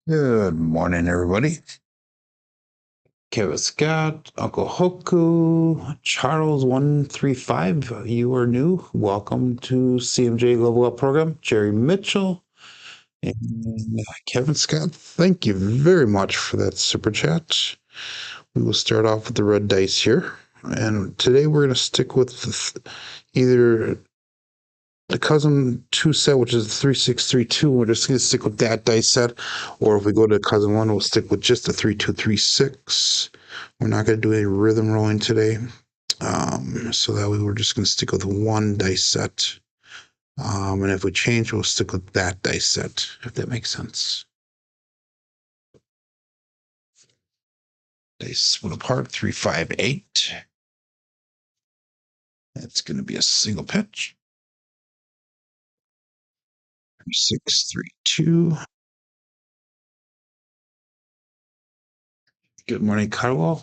Good morning, everybody. Kevin Scott, Uncle Hoku, Charles135. You are new. Welcome to CMJ Level Up Program. Jerry Mitchell and Kevin Scott. Thank you very much for that super chat. We will start off with the red dice here. And today we're going to stick with either the cousin 2 set, which is the 3632. We're just going to stick with that dice set. Or if we go to cousin 1, we'll stick with just the 3236. We're not going to do any rhythm rolling today. So that way we're just going to stick with one dice set. And if we change, we'll stick with that dice set, if that makes sense. Dice split apart, 358. That's going to be a single pitch. 3632. Good morning, Carlo.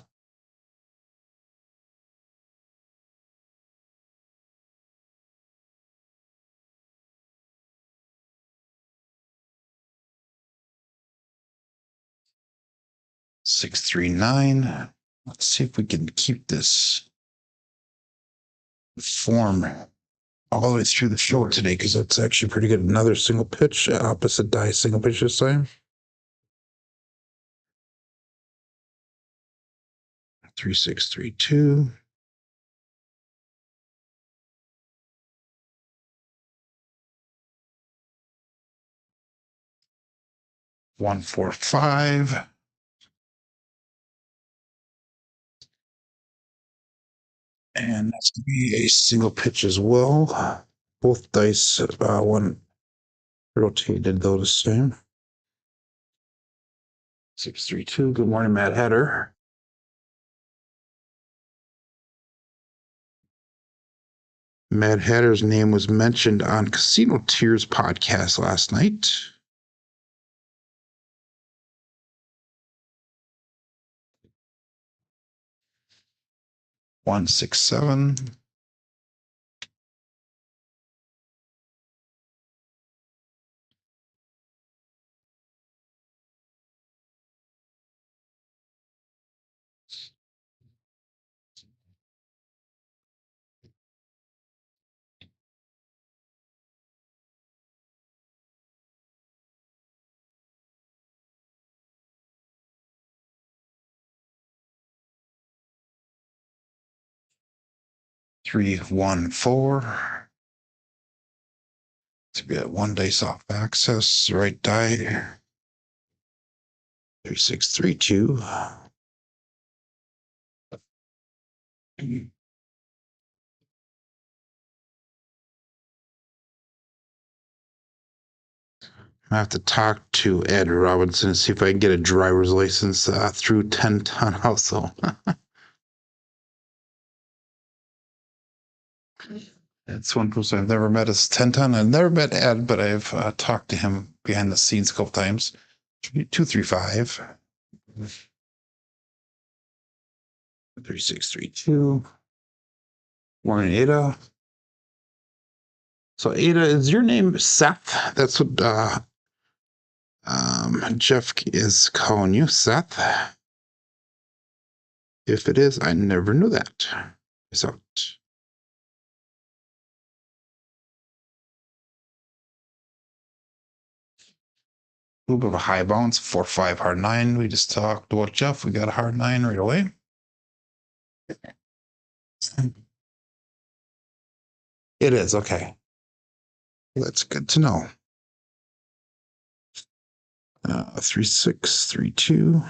Six, 3-9. Let's see if we can keep this form all the way through the show today, because that's actually pretty good. Another single pitch, opposite die, single pitch this time. 3632. One, 4, 5. And that's going to be a single pitch as well. Both dice, one rotated though the same. 632. Good morning, Mad Hatter. Mad Hatter's name was mentioned on Casino Tears podcast last night. One, 6, 7. Three, 1, 4. To get one dice off access, right die. 3632. I have to talk to Ed Robinson and see if I can get a driver's license through 10-ton also. That's one person I've never met as 10-ton. I've never met Ed, but I've talked to him behind the scenes a couple times. 235. 3632. Morning, Ada. So, Ada, is your name Seth? That's what Jeff is calling you, Seth. If it is, I never knew that. Peace out. A little bit of a high bounce, 4-5 hard 9. We just talked about Jeff. We got a hard 9 right away. It is, okay. That's good to know. 3632.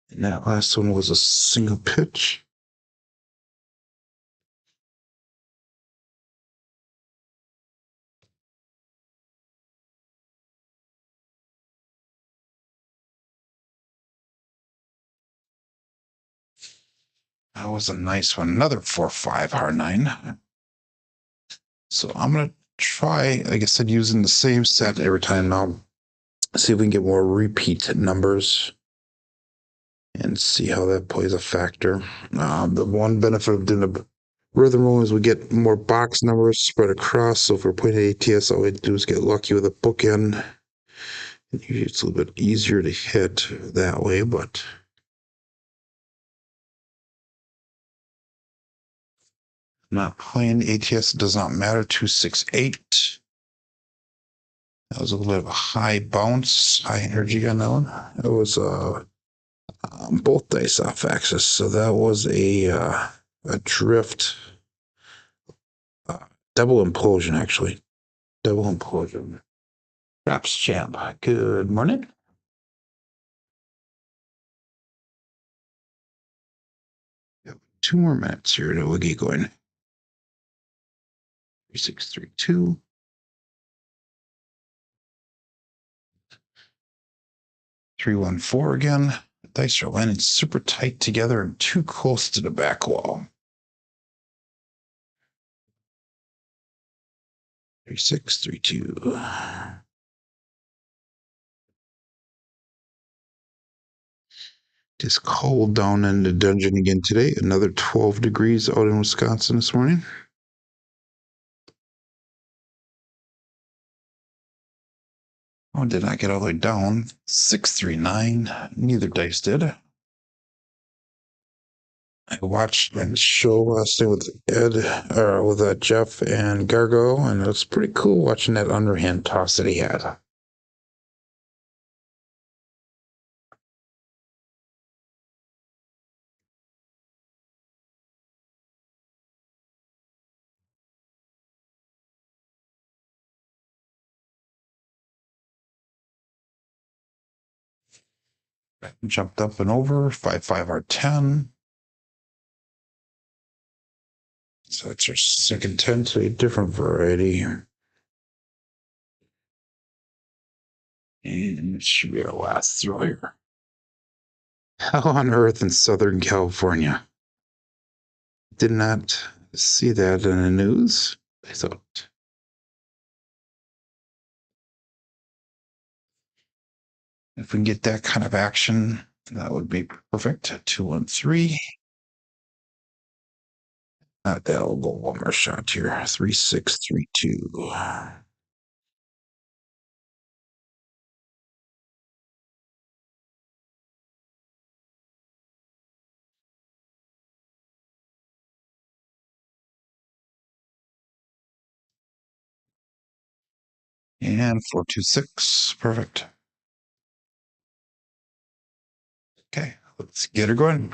And that last one was a single pitch. That was a nice one. Another 4-5 hard 9. So I'm going to try, like I said, using the same set every time now. See if we can get more repeat numbers and see how that plays a factor. The one benefit of doing a rhythm roll is we get more box numbers spread across. So if we're playing at ATS, all we do is get lucky with a bookend. Usually it's a little bit easier to hit that way, but not playing ATS. Does not matter. 268. That was a little bit of a high bounce, high energy on that one. It was both dice off axis, so that was a drift, double implosion actually, double implosion. Craps champ. Good morning. Yep. 2 more minutes here to get going. 3632. 314 again. The dice are landing super tight together and too close to the back wall. 3632. It's cold down in the dungeon again today. Another 12 degrees out in Wisconsin this morning. Oh, did not get all the way down. 639. Neither dice did. I watched a show last night with with Jeff and Gargoil, and it was pretty cool watching that underhand toss that he had. Jumped up and over. 5-5 R10. So that's our second 10 to a different variety. And it should be our last throw here. Hell on earth in Southern California. Did not see that in the news. I thought. If we can get that kind of action, that would be perfect. 213. That'll go one more shot here. 3632. And 426. Perfect. Okay, let's get her going.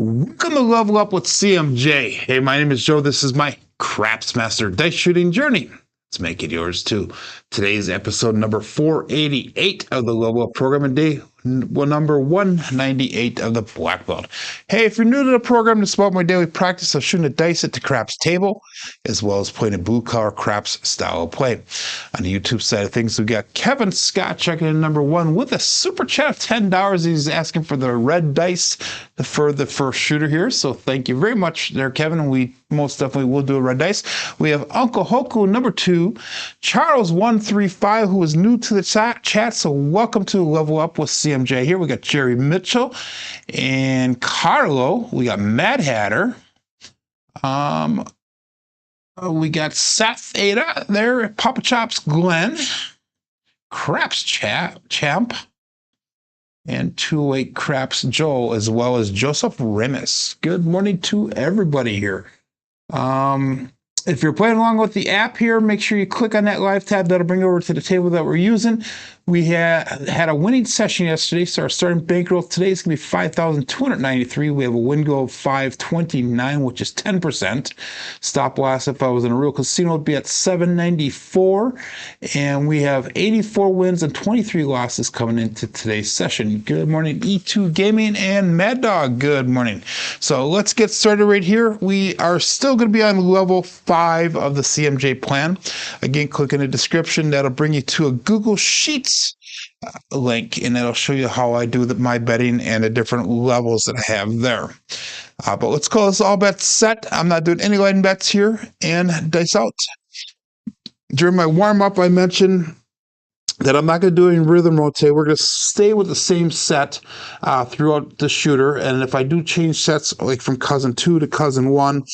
Welcome to Level Up with CMJ. Hey, my name is Joe. This is my Craps Master Dice Shooting Journey. Let's make it yours too. Today's episode number 488 of the Level Up program, and day number 198 of the Black Belt. Hey, if you're new to the program, this is about my daily practice of shooting the dice at the craps table, as well as playing a blue-collar craps style of play. On the YouTube side of things, we got Kevin Scott checking in number 1 with a super chat of $10. He's asking for the red dice for the first shooter here, so thank you very much there, Kevin. We most definitely will do a red dice. We have Uncle Hoku number 2, Charles 135, who is new to the chat, so welcome to Level Up with CMJ. Here we got Jerry Mitchell and Carlo. We got Mad Hatter. We got Seth Ada there, Papa Chops Glenn, Craps Champ, and 208 Craps Joel, as well as Joseph Remis. Good morning to everybody here. If you're playing along with the app here, make sure you click on that live tab. That'll bring you over to the table that we're using. We had a winning session yesterday, so our starting bankroll today is going to be 5,293. We have a win goal of 529, which is 10%. Stop loss, if I was in a real casino, would be at 794. And we have 84 wins and 23 losses coming into today's session. Good morning, E2 Gaming and Mad Dog. Good morning. So let's get started right here. We are still going to be on level 5 of the CMJ plan. Again, click in the description. That'll bring you to a Google Sheets link, and it'll show you how I do my betting and the different levels that I have there. But let's call this all bets set. I'm not doing any line bets here, and dice out. During my warm-up, I mentioned that I'm not going to do any rhythm roll today. We're going to stay with the same set throughout the shooter, and if I do change sets, like from cousin 2 to cousin 1,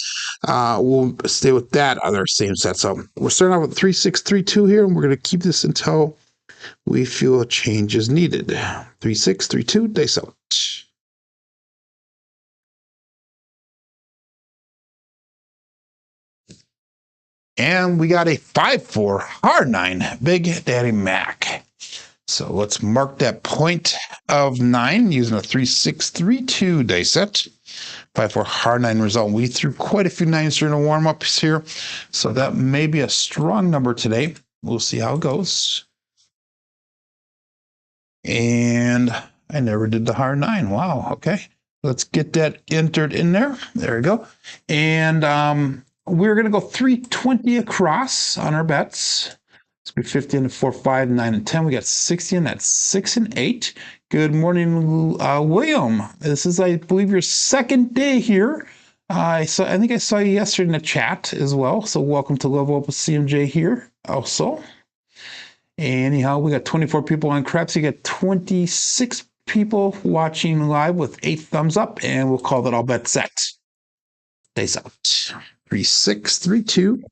we'll stay with that other same set. So we're starting out with 3-6-3-2 here, and we're going to keep this until we feel a change is needed. 3-6-3-2, dice out. And we got a 5-4 hard 9 Big Daddy Mac. So let's mark that point of 9 using a 3-6-3-2 dice set. 5-4 hard 9 result. We threw quite a few 9s during the warm-ups here, so that may be a strong number today. We'll see how it goes. And I never did the hard 9. Wow. Okay. Let's get that entered in there. There we go. And we're going to go 320 across on our bets. It's going to be 50 into 4, 5, 9, and 10. We got 60 in that 6 and 8. Good morning, William. This is, I believe, your second day here. I think I saw you yesterday in the chat as well. So welcome to Level Up with CMJ here also. Anyhow, we got 24 people on Crapsee. You got 26 people watching live with 8 thumbs up, and we'll call that all bets set. Dice out. 3-6-3-2.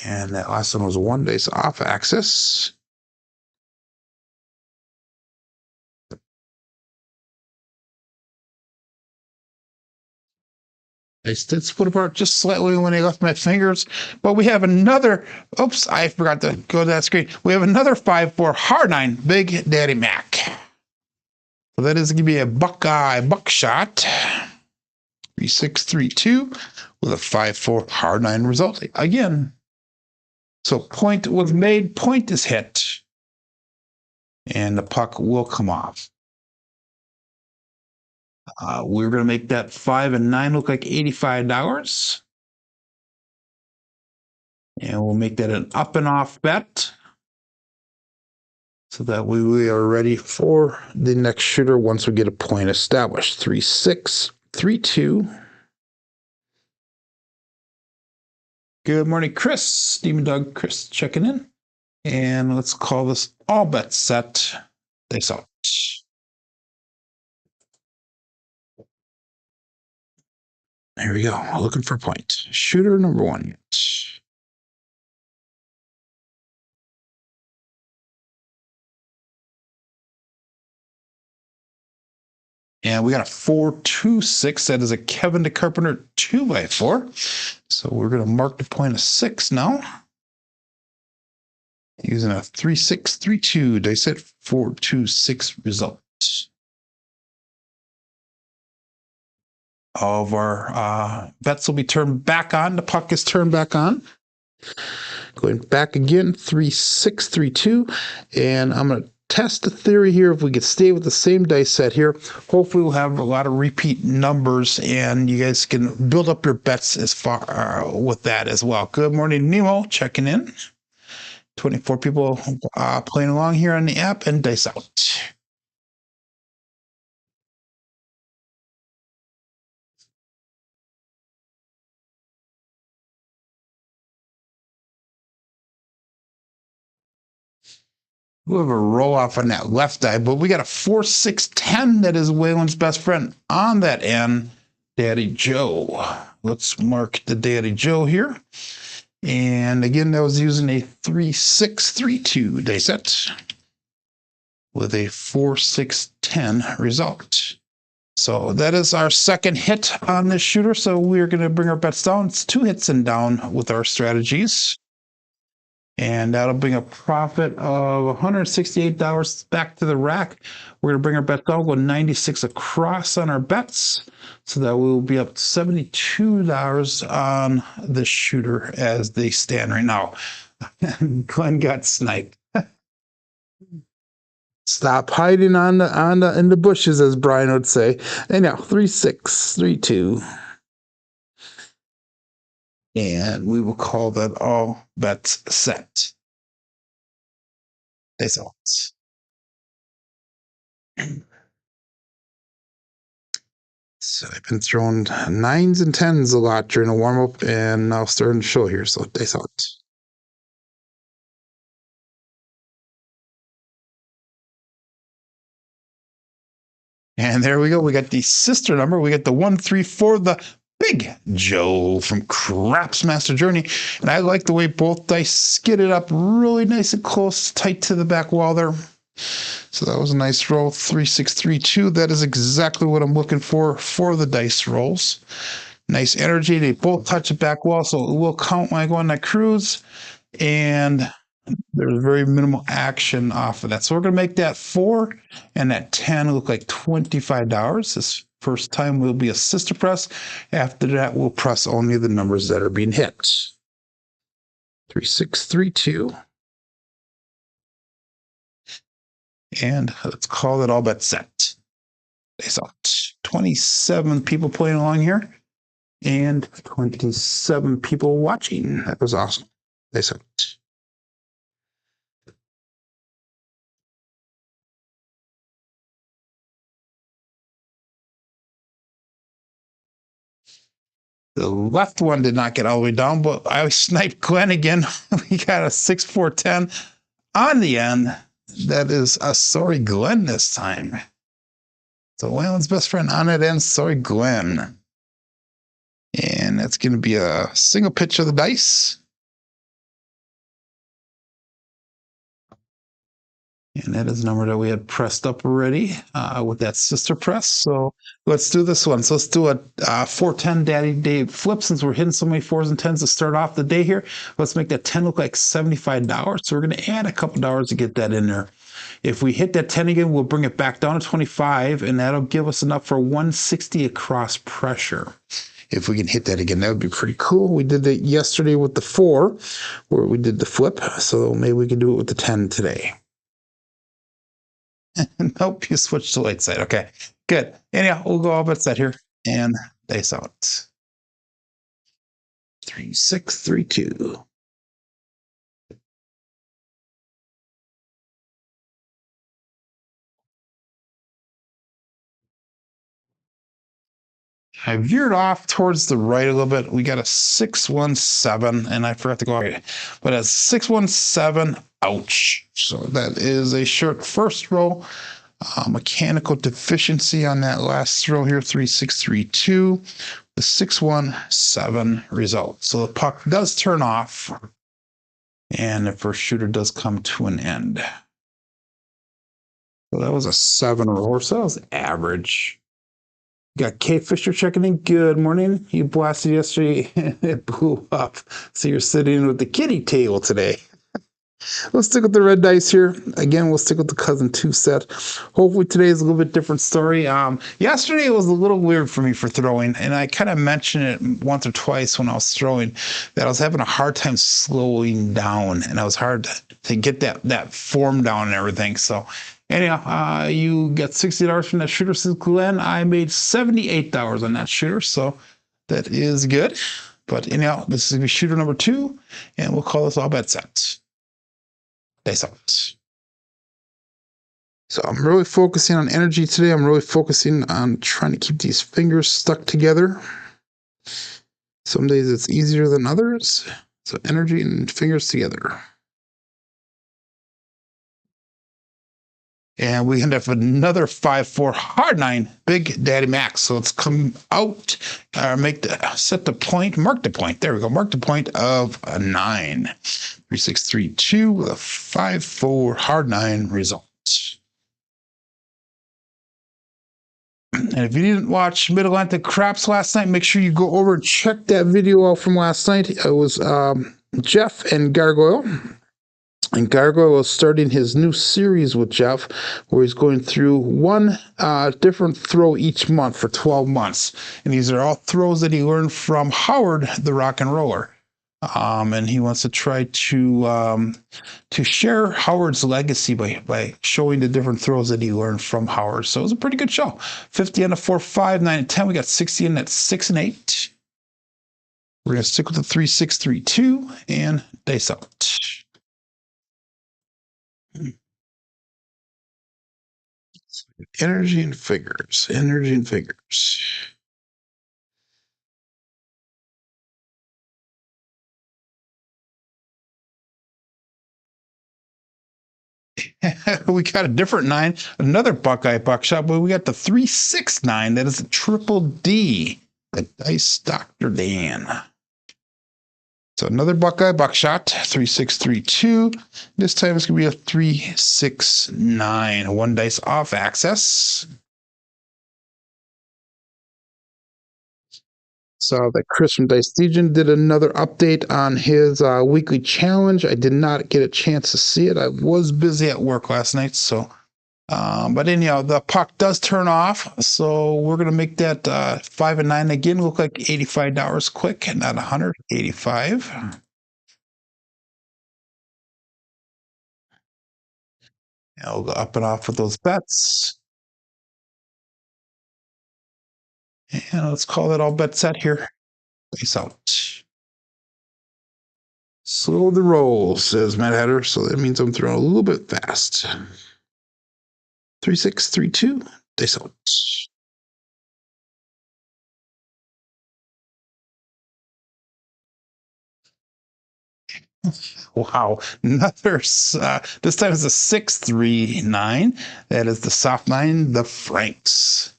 And that last one was 1 dice off axis. I did split apart just slightly when I left my fingers, but we have another, oops, I forgot to go to that screen. We have another 5-4 hard 9 Big Daddy Mac. So that is going to be a buckshot. 3-6-3-2 with a 5-4 hard 9 result again. So point was made, point is hit, and the puck will come off. We're going to make that 5 and 9 look like $85. And we'll make that an up and off bet. So that we are ready for the next shooter once we get a point established. 3-6-3-2. Good morning, Chris. Demon Dog Chris checking in. And let's call this all bets set. Dice out. There we go. Looking for a point. Shooter number 1. And we got a 4-2-6. That is a Kevin de Carpenter 2x4. So we're going to mark the point of 6 now. Using a 3-6-3-2 dice set 4-2-6 result. All of our bets will be turned back on. The puck is turned back on. Going back again, 3-6-3-2. And I'm going to test the theory here. If we could stay with the same dice set here, hopefully we'll have a lot of repeat numbers, and you guys can build up your bets as far with that as well. Good morning, Nemo, checking in. 24 people playing along here on the app, and dice out. We have a roll off on that left eye, but we got a 4-6-10 that is Waylon's best friend on that end, Daddy Joe. Let's mark the Daddy Joe here. And again, that was using a 3-6-3-2 dice set with a 4-6-10 result. So that is our second hit on this shooter. So we're going to bring our bets down. It's 2 hits and down with our strategies. And that'll bring a profit of $168 back to the rack. We're going to bring our bet down, go 96 across on our bets. So that will be up $72 on the shooter as they stand right now. Glenn got sniped. Stop hiding in the bushes, as Brian would say. And now 3-6, 3-2. And we will call that all bets set. Face out. So I've been throwing 9s and 10s a lot during the warm up, and now starting to show here. So dice out. And there we go. We got the sister number. We got the 134, the Big Joe from Craps Master Journey. And I like the way both dice skid it up really nice and close, tight to the back wall there. So that was a nice roll. 3-6-3-2. That is exactly what I'm looking for the dice rolls. Nice energy. They both touch the back wall, so it will count when I go on that cruise. And there's very minimal action off of that. So we're going to make that 4 and that 10 look like $25. This first time will be a sister press. After that, we'll press only the numbers that are being hit. 3-6-3-2. And let's call it all bet set. I saw 27 people playing along here and 27 people watching. That was awesome. They said the left one did not get all the way down, but I sniped Glenn again. We got a 6-4-10 on the end. That is a sorry Glenn this time. So Waylon's best friend on it and sorry Glenn. And that's going to be a single pitch of the dice. And that is a number that we had pressed up already with that sister press. So let's do this one. So let's do a 4-10 Daddy Day flip since we're hitting so many 4s and 10s to start off the day here. Let's make that 10 look like $75. So we're going to add a couple dollars to get that in there. If we hit that 10 again, we'll bring it back down to 25, and that'll give us enough for 160 across pressure. If we can hit that again, that would be pretty cool. We did that yesterday with the 4, where we did the flip. So maybe we can do it with the 10 today. Nope, you switched to the light side. Okay, good. Anyhow, we'll go all but set here and dice out. 3-6-3-2. I veered off towards the right a little bit. We got a 6-1-7, and I forgot to go right. But a 6-1-7, ouch. So that is a short first roll. Mechanical deficiency on that last throw here, 3-6-3-2. The 6-1-7 result. So the puck does turn off, and the first shooter does come to an end. So that was a 7 roll, so that was average. Got Kay Fisher checking in. Good morning. You blasted yesterday and it blew up. So you're sitting with the kitty table today. Let's stick with the red dice here. Again, we'll stick with the cousin 2 set. Hopefully today is a little bit different story. Yesterday it was a little weird for me for throwing, and I kind of mentioned it once or twice when I was throwing that I was having a hard time slowing down, and it was hard to get that form down and everything. So anyhow, you got $60 from that shooter, says Glenn. I made $78 on that shooter, so that is good. But anyhow, this is going to be shooter number 2, and we'll call this all bet set. Dice out. So I'm really focusing on energy today. I'm really focusing on trying to keep these fingers stuck together. Some days it's easier than others. So energy and fingers together. And we end up with another 5-4 hard 9 Big Daddy Max. So let's come out, set the point, mark the point. There we go. Mark the point of a 9. 3-6-3-2 with a 5-4 hard 9 result. And if you didn't watch Mid-Atlantic Craps last night, make sure you go over and check that video out from last night. It was Jeff and Gargoil. And Gargoil is starting his new series with Jeff, where he's going through one different throw each month for 12 months. And these are all throws that he learned from Howard, the rock and roller. And he wants to try to share Howard's legacy by showing the different throws that he learned from Howard. So it was a pretty good show. 50 on a 4, 5, 9, and 10. We got 60 in at 6 and 8. We're going to stick with the 3, 6, 3, 2 and dice out. Energy and figures. Energy and figures. We got a different 9, another Buckeye buckshot, but we got the 369. That is a triple D. The Dice Dr. Dan. So another Buckeye buckshot, 3632. This time it's going to be a 369. One dice off access. Saw that Chris from Dice Legion did another update on his weekly challenge. I did not get a chance to see it. I was busy at work last night, so. But anyhow, the puck does turn off, so we're going to make that 5 and 9 again. Look like $85 quick, not 185. I'll go up and off with those bets. And let's call that all bet set here. Peace out. Slow the roll, says Matt Hatter. So that means I'm throwing a little bit fast. 3, 6, 3, 2. Dice out. Wow. Another, this time it's a 6, 3, 9. That is the soft 9, the Franks.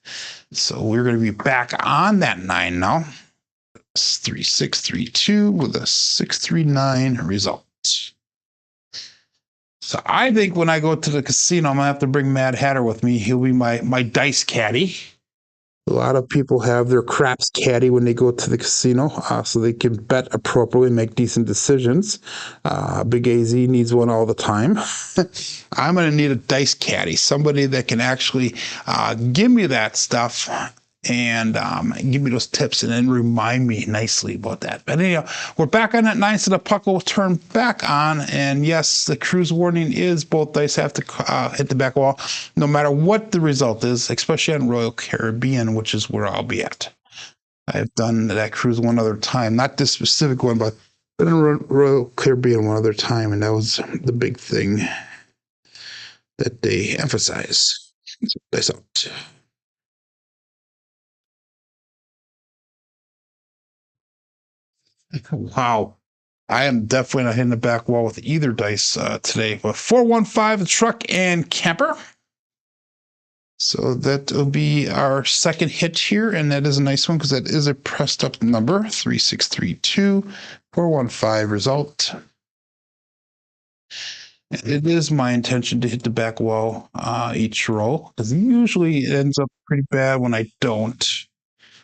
So we're going to be back on that 9 now. 3, 6, 3, 2 with a 6, 3, 9 result. So I think when I go to the casino, I'm going to have to bring Mad Hatter with me. He'll be my dice caddy. A lot of people have their craps caddy when they go to the casino, so they can bet appropriately, make decent decisions. Big AZ needs one all the time. I'm going to need a dice caddy, somebody that can actually give me that stuff and give me those tips and then remind me nicely about that. But anyhow, we're back on that 9, so the puck will turn back on. And yes, the cruise warning is both dice have to hit the back wall, no matter what the result is, especially on Royal Caribbean, which is where I'll be at. I've done that cruise one other time, not this specific one, but in Royal Caribbean one other time, and that was the big thing that they emphasize. So dice out. Wow. I am definitely not hitting the back wall with either dice today. But 415, the truck and camper. So that will be our second hit here. And that is a nice one because that is a pressed up number. 3632, 415 result. It is my intention to hit the back wall each roll because usually it ends up pretty bad when I don't.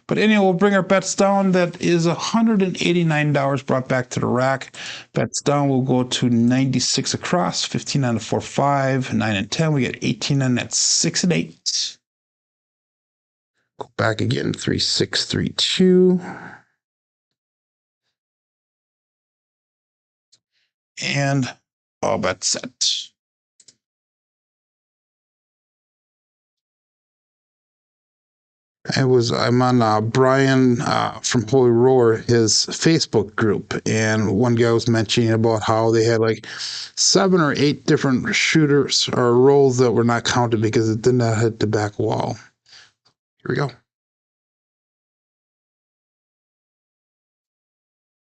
But anyway, we'll bring our bets down. That is $189 brought back to the rack. Bets down will go to 96 across, 15 on the 4, 5, 9 and 10. We get 18 on that 6 and 8. Go back again, 3, 6, 3, 2. And all bets set. I'm on Brian from Holy Roar, his Facebook group, and one guy was mentioning about how they had like 7 or 8 different shooters or rolls that were not counted because it did not hit the back wall. Here we go.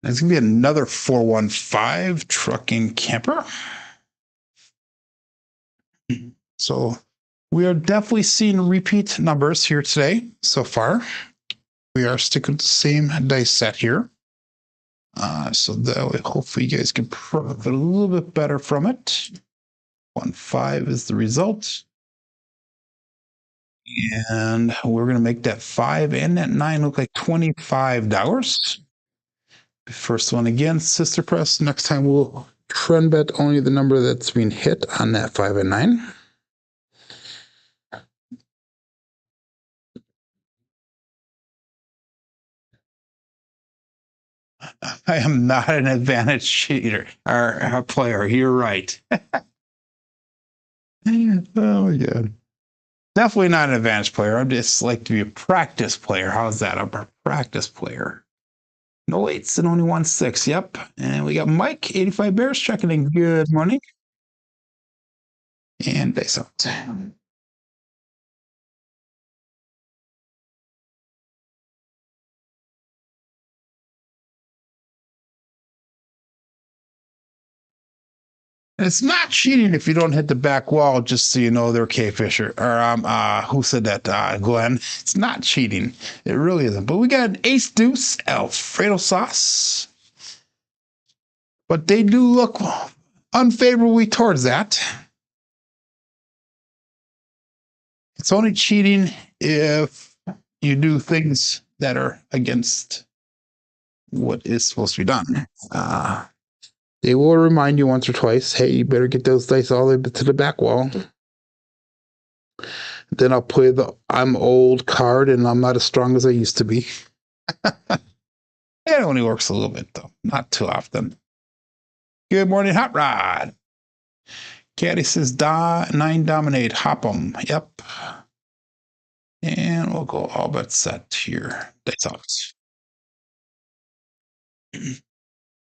It's gonna be another 415 trucking camper. So we are definitely seeing repeat numbers here today so far. We are sticking with the same dice set here. So that way, hopefully you guys can profit a little bit better from it. 1-5 is the result. And we're going to make that 5 and that 9 look like $25. First one again, Sister Press. Next time we'll trend bet only the number that's being hit on that 5 and 9. I am not an advantage cheater or player. You're right. Oh my God. Definitely not an advantage player. I'm just like to be a practice player. How's that? I'm a practice player. No eights and only 1-6. Yep. And we got Mike, 85 Bears, checking in. Good morning. And dice out. It's not cheating if you don't hit the back wall, just so you know, there, K Fisher. Or who said that? Glenn. It's not cheating. It really isn't. But we got an ace deuce Alfredo sauce. But they do look unfavorably towards that. It's only cheating if you do things that are against what is supposed to be done. They will remind you once or twice, hey, you better get those dice all the way to the back wall. Then I'll play the I'm old card and I'm not as strong as I used to be. It only works a little bit, though. Not too often. Good morning, Hot Rod. Caddy says 9 dominate. Hop 'em. Yep. And we'll go all but set here. Dice out.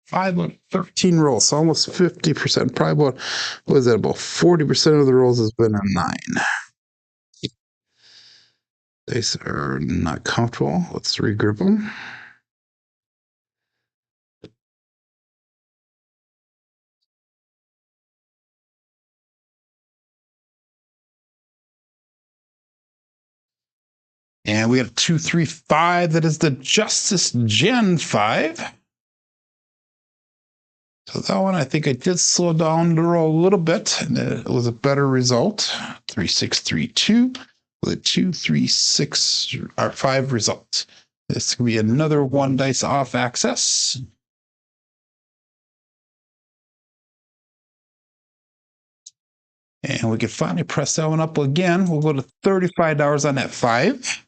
5 of 13 rolls, so almost 50%. Probably about, what is that, about 40% of the rolls has been a 9. Dice are not comfortable. Let's regroup them. And we have 2, 3, 5. That is the Justice Gen 5. So that one, I think I did slow down the roll a little bit, and it was a better result. 3, 6, 3, 2 with a 2, 3, 6 or 5 result. This could be another 1 dice off access. And we can finally press that one up again. We'll go to $35 on that 5.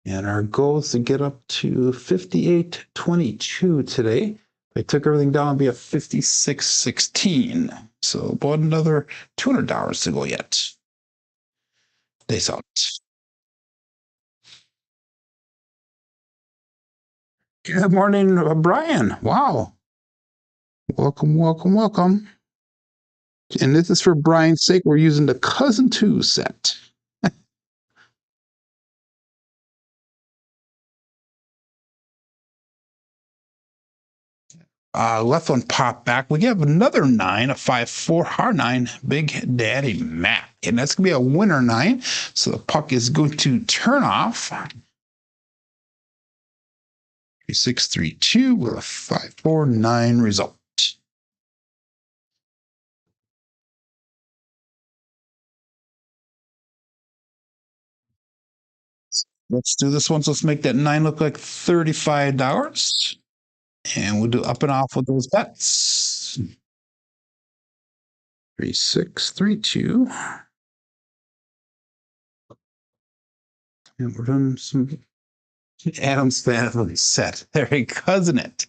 And our goal is to get up to 58.22 today. If I took everything down, it'd be a 56.16. So about another $200 to go yet. Days out. Good morning, Brian. Wow. Welcome, welcome, welcome. And this is for Brian's sake. We're using the Cousin 2 set. Left one pop back. We have another 9, a 5-4 hard 9, Big Daddy Matt. And that's going to be a winner 9. So the puck is going to turn off. 3, 6, 3, 2 with a 5, 4, 9 result. Let's do this one. So let's make that 9 look like $35. And we'll do up and off with those bets. 3, 6, 3, 2. And we're doing some Adam's family set. There he goes, isn't it?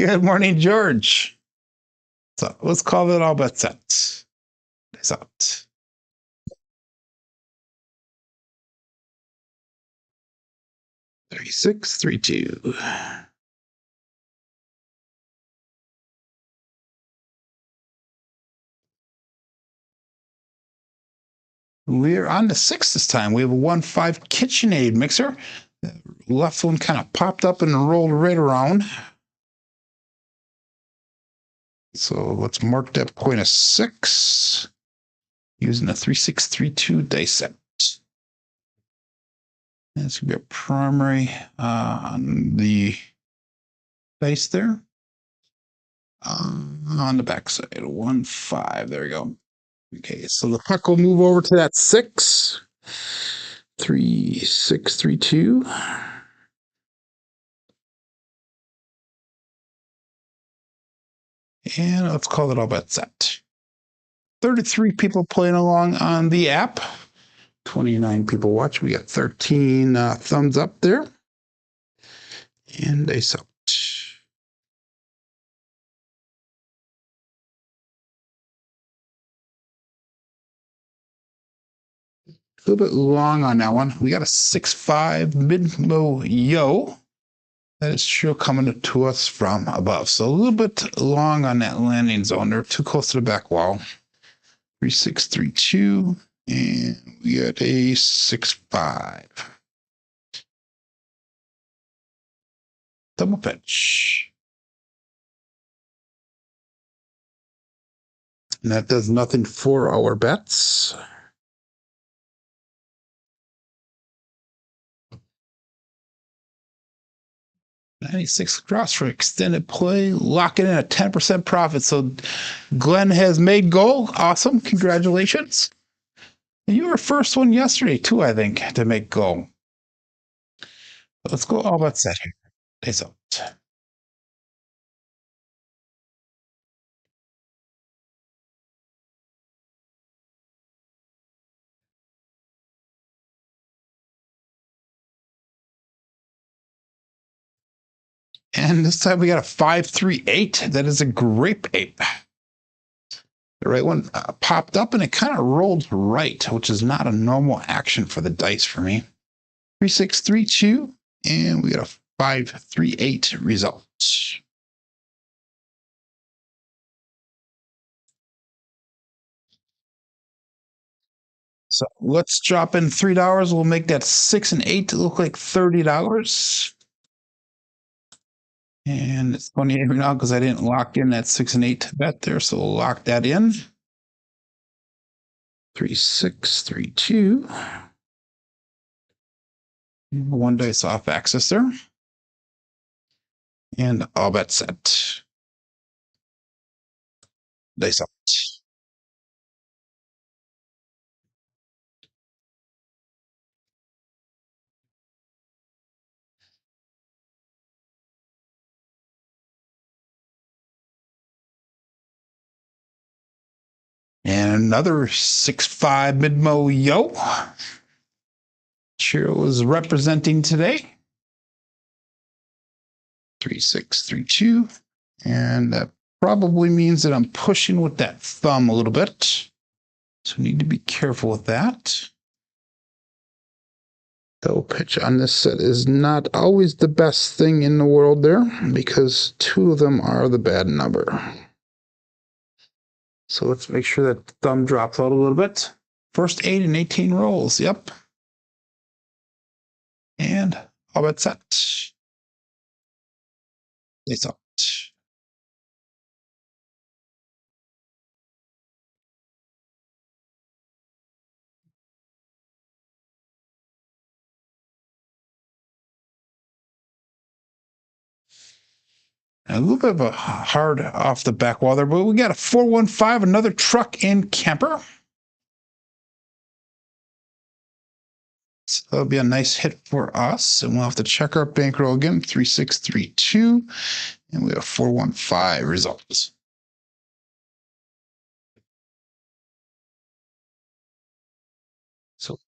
Good morning, George. So let's call it all bet sets. It's out. Three, 6, 3, 2. We're on the 6 this time. We have a 1-5 KitchenAid mixer. The left one kind of popped up and rolled right around. So let's mark that point as 6 using a 3, 6, 3, 2 dice set. That's going to be a primary on the base there. On the backside, 1, 5. There we go. Okay, so the puck will move over to that 6. 3, 6, 3, 2. And let's call it all bet set. 33 people playing along on the app. 29 people watch. We got 13 thumbs up there. And dice out. A little bit long on that one. We got a 6-5 mid-low yo. That is sure coming to us from above. So a little bit long on that landing zone. They're too close to the back wall. 3-6-3-2. And we got a 6-5. Double pitch. And that does nothing for our bets. $96 cross for extended play, locking in a 10% profit. So Glenn has made goal. Awesome. Congratulations. And you were first one yesterday too, I think, to make goal. Let's go all bet set here. Days out. And this time we got a 5-3-8. That is a grape ape. The right one popped up and it kind of rolled right, which is not a normal action for the dice for me. 3-6-3-2, and we got a 5-3-8 result. So let's drop in $3. We'll make that 6 and 8 look like $30. And it's funny now because I didn't lock in that 6 and 8 bet there, so we'll lock that in. 3-6-3-2. One dice off axis there. And all bet set. Dice out. And another 6-5 mid-mo yo. Cheryl is representing today. 3-6-3-2. And that probably means that I'm pushing with that thumb a little bit. So need to be careful with that. Double pitch on this set is not always the best thing in the world there because 2 of them are the bad number. So let's make sure that the thumb drops out a little bit. First 8 and 18 rolls. Yep. And all bet set. It's out. A little bit of a hard off the back wall there, but we got a 4-1-5, another truck and camper. So that'll be a nice hit for us. And we'll have to check our bankroll again, 3-6-3-2. And we have 4-1-5 results. So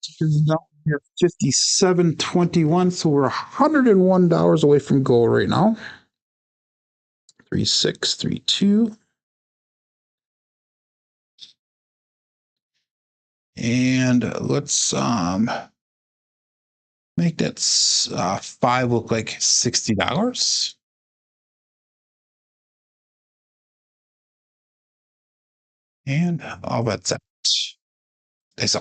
we're 57.21. So we're $101 away from goal right now. 3-6-3-2. And let's make that 5 look like $60. And all that's out. That's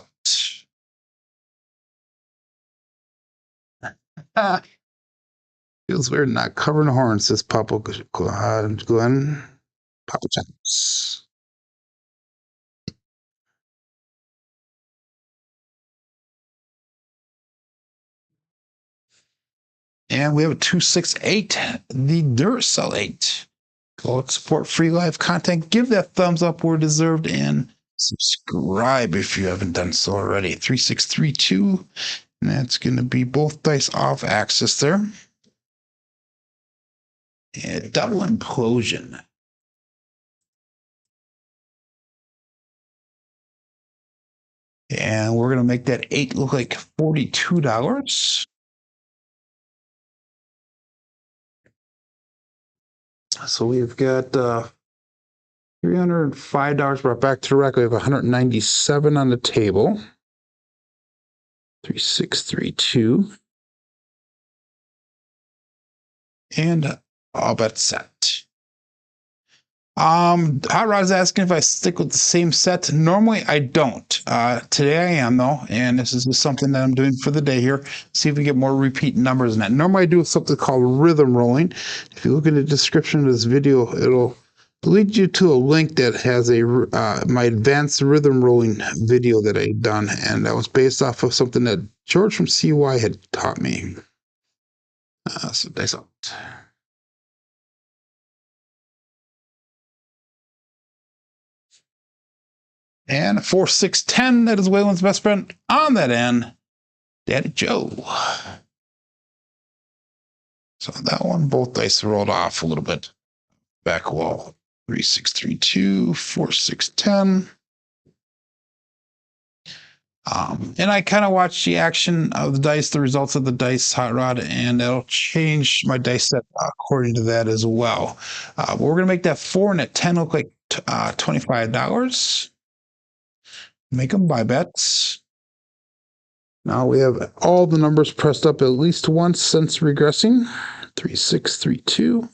out. Feels weird not covering the horn, says Papa Glenn. Papa Chance. And we have a 268, the Duracell 8. Go support free live content. Give that thumbs up where deserved and subscribe if you haven't done so already. 3-6-3-2. And that's going to be both dice off axis there. And double implosion. And we're going to make that 8 look like $42. So we've got $305 brought back to the rack. We have 197 on the table. 3632. And all bets set. Hot Rod's asking if I stick with the same set. Normally I don't. Today I am though, and this is just something that I'm doing for the day here. See if we get more repeat numbers in that. Normally I do something called rhythm rolling. If you look in the description of this video, it'll lead you to a link that has a my advanced rhythm rolling video that I've done, and that was based off of something that George from CY had taught me. So dice out. And 4, 6, 10. That is Waylon's best friend on that end, Daddy Joe. So that one, both dice rolled off a little bit. Back wall. 3, 6, 3, 2, 4, 6, 10. And I kind of watch the action of the dice, the results of the dice, Hot Rod, and it'll change my dice set according to that as well. But we're going to make that 4 and that 10 look like $25. Make them buy bets. Now we have all the numbers pressed up at least once since regressing. 3, 6, 3, 2.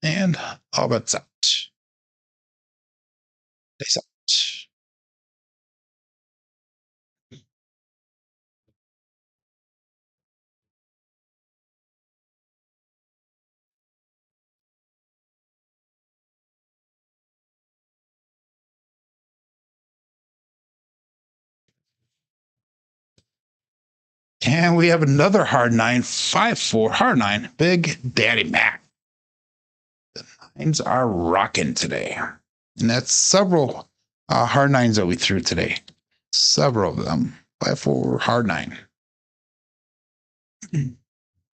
And all bets out. Dice out. And we have another hard 9, 5, 4, hard 9, Big Daddy Mac. The nines are rocking today. And that's several hard 9s that we threw today. Several of them. 5, 4, hard 9. And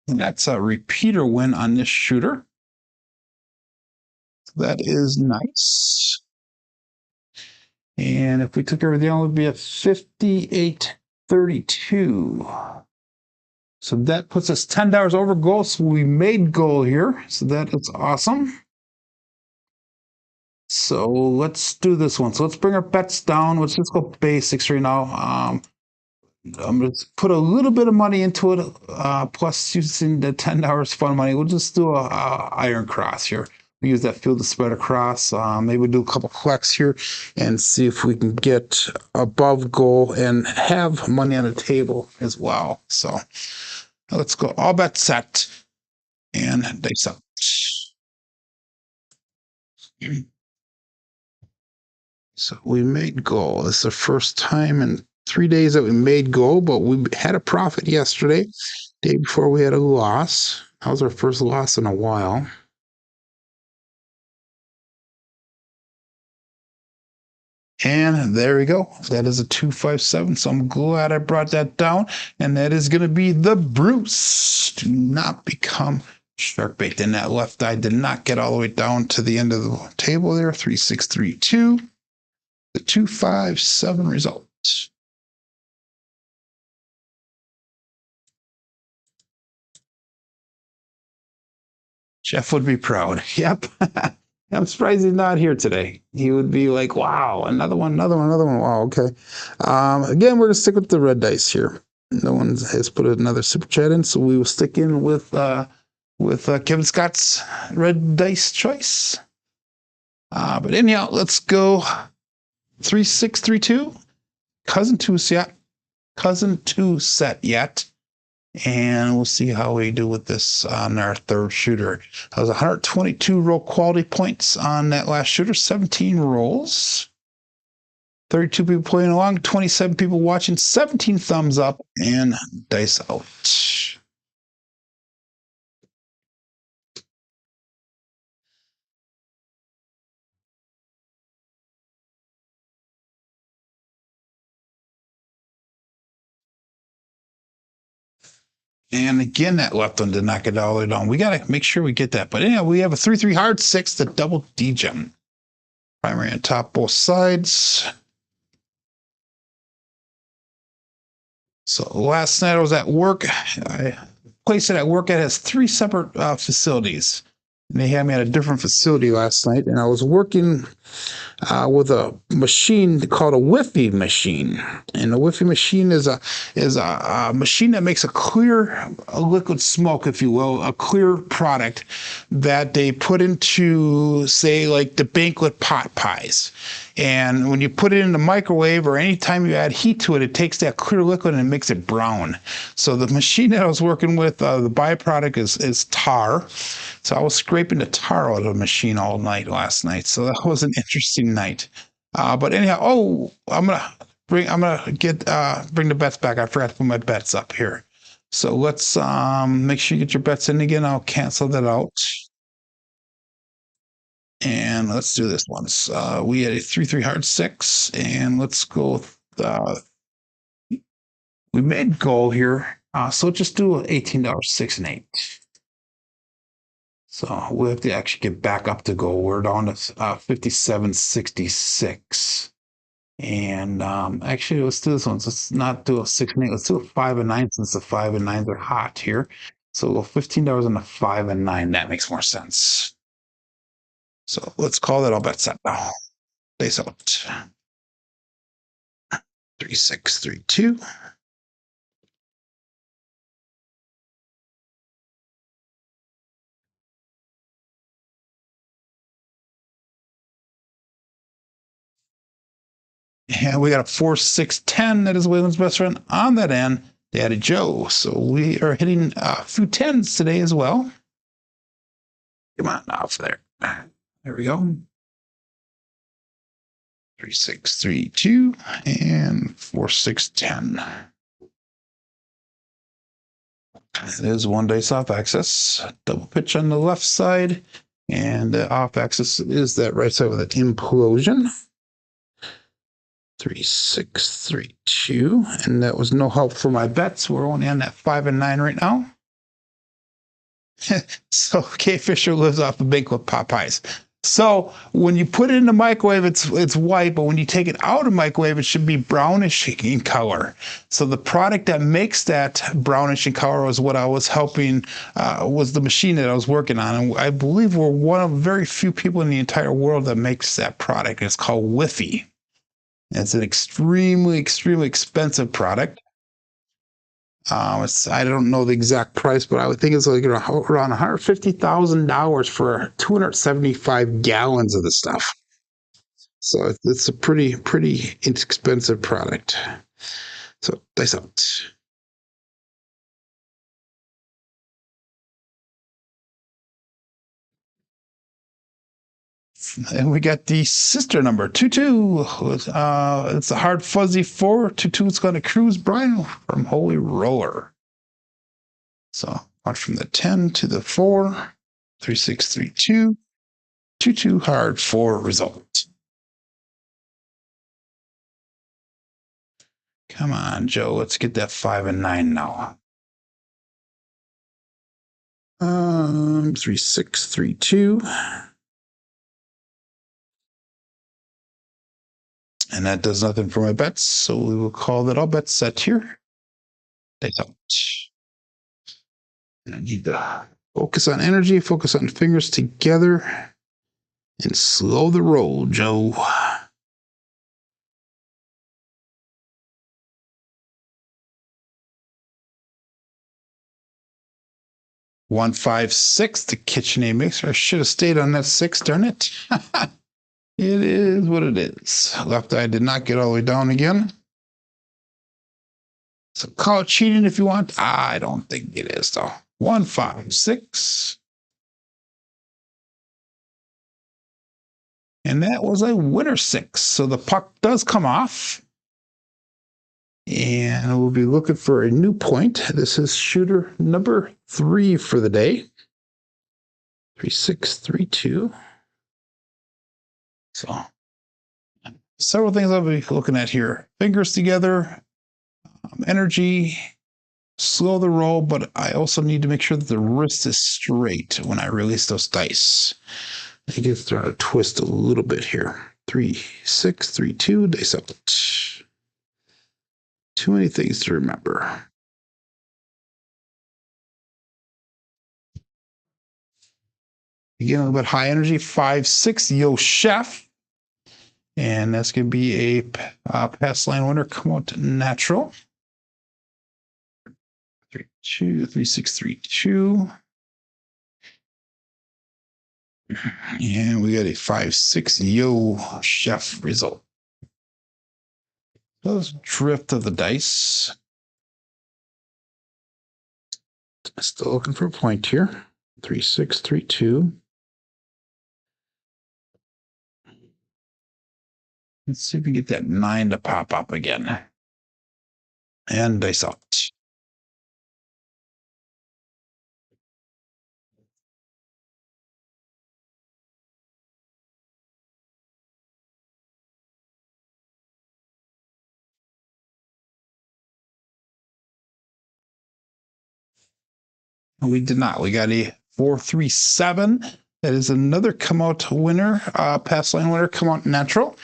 that's a repeater win on this shooter. That is nice. And if we took everything, it would be a 58.32. So that puts us $10 over goal. So we made goal here. So that is awesome. So let's do this one. So let's bring our bets down. Let's just go basics right now. I'm going to put a little bit of money into it, plus using the $10 fun money. We'll just do a iron cross here. We use that field to spread across. Maybe we'll do a couple collects here and see if we can get above goal and have money on the table as well. So let's go all bets set and dice up. So we made goal. This is the first time in 3 days that we made goal, but we had a profit yesterday. Day before we had a loss. That was our first loss in a while. And there we go. That is a 257. So I'm glad I brought that down. And that is going to be the Bruce. Do not become shark bait. And that left eye did not get all the way down to the end of the table there. 3632. The 257 result. Jeff would be proud. Yep. I'm surprised he's not here today. He would be like, wow, another one, another one, another one. Wow, okay. Again, we're going to stick with the red dice here. No one has put another super chat in, so we will stick in with Kevin Scott's red dice choice. But anyhow, let's go 3632. Cousin two set yet. And we'll see how we do with this on our third shooter. That was 122 roll quality points on that last shooter, 17 rolls. 32 people playing along, 27 people watching, 17 thumbs up, and dice out. And again, that left one did not get all the way down. We got to make sure we get that. But anyhow, we have a 3-3 hard 6, the double D gem. Primary on top, both sides. So last night I was at work. I place it at work. It has 3 separate facilities. And they had me at a different facility last night. And I was working with a machine called a Wi-Fi machine. And a Wi-Fi machine is a machine that makes a liquid smoke, if you will, a clear product that they put into, say, like the banquet pot pies. And when you put it in the microwave or anytime you add heat to it, it takes that clear liquid and makes it brown. So the machine that I was working with, the byproduct is tar. So I was scraping the tar out of the machine all night last night. So that was an interesting night. But anyhow, I'm gonna bring the bets back. I forgot to put my bets up here. So let's make sure you get your bets in again. I'll cancel that out. And let's do this once. We had a 3-3 hard 6, and let's go. We made goal here, so just do $18 6 and 8. So we have to actually get back up to goal. We're down to 57.66. And actually, let's do this one. Let's not do a 6 and 8. Let's do a 5 and 9 since the 5 and 9s are hot here. So we'll go $15 on the 5 and 9. That makes more sense. So let's call that all bets set now. Face out. 3, 6, 3, 2. And we got a 4, 6, 10. That is Waylon's best friend on that end. Daddy Joe. So we are hitting a few 10s today as well. Come on, off there. There we go. 3, 6, 3, 2, and 4, 6, 10. It is 1 dice off axis. Double pitch on the left side, and the off axis is that right side with an implosion. 3, 6, 3, 2, and that was no help for my bets. We're only on that 5 and 9 right now. So K Fisher lives off of banquet pot pies. So when you put it in the microwave, it's white, but when you take it out of the microwave, it should be brownish in color. So the product that makes that brownish in color was what I was helping, was the machine that I was working on. And I believe we're one of very few people in the entire world that makes that product. It's called Wi-Fi. It's an extremely, extremely expensive product. I don't know the exact price, but I would think it's like around $150,000 for 275 gallons of the stuff. So it's a pretty inexpensive product. So dice out. And we got the sister number 22. It's a hard fuzzy 4. 22 is going to cruise Brian from Holy Roller. So out from the 10 to the 4. 3, 6, 3, 2. 2 hard 4 result. Come on, Joe. Let's get that 5 and 9 now. 3, 6, 3, 2. And that does nothing for my bets, so we will call that all bets set here. They don't. And I need to focus on energy, focus on fingers together, and slow the roll, Joe. One, 5, 6, the KitchenAid mixer. I should have stayed on that 6, darn it. It is what it is. Left eye did not get all the way down again. So call it cheating if you want. I don't think it is, though. 1, 5, 6. And that was a winner 6. So the puck does come off. And we'll be looking for a new point. This is shooter number 3 for the day. 3, 6, 3, 2. So several things I'll be looking at here. Fingers together, energy, slow the roll, but I also need to make sure that the wrist is straight when I release those dice. I think it's trying to twist a little bit here. 3, 6, 3, 2, dice out. Too many things to remember. Again, a little bit high energy. 5, 6, yo chef. And that's going to be a pass line winner. Come out natural. 3, 2, 3, 6, 3, 2. And we got a 5, 6, yo chef result. Those drift of the dice. Still looking for a point here. 3, 6, 3, 2. Let's see if we get that 9 to pop up again. And dice out. We did not. We got a 4, 3, 7. That is another come out winner, pass line winner, come out natural.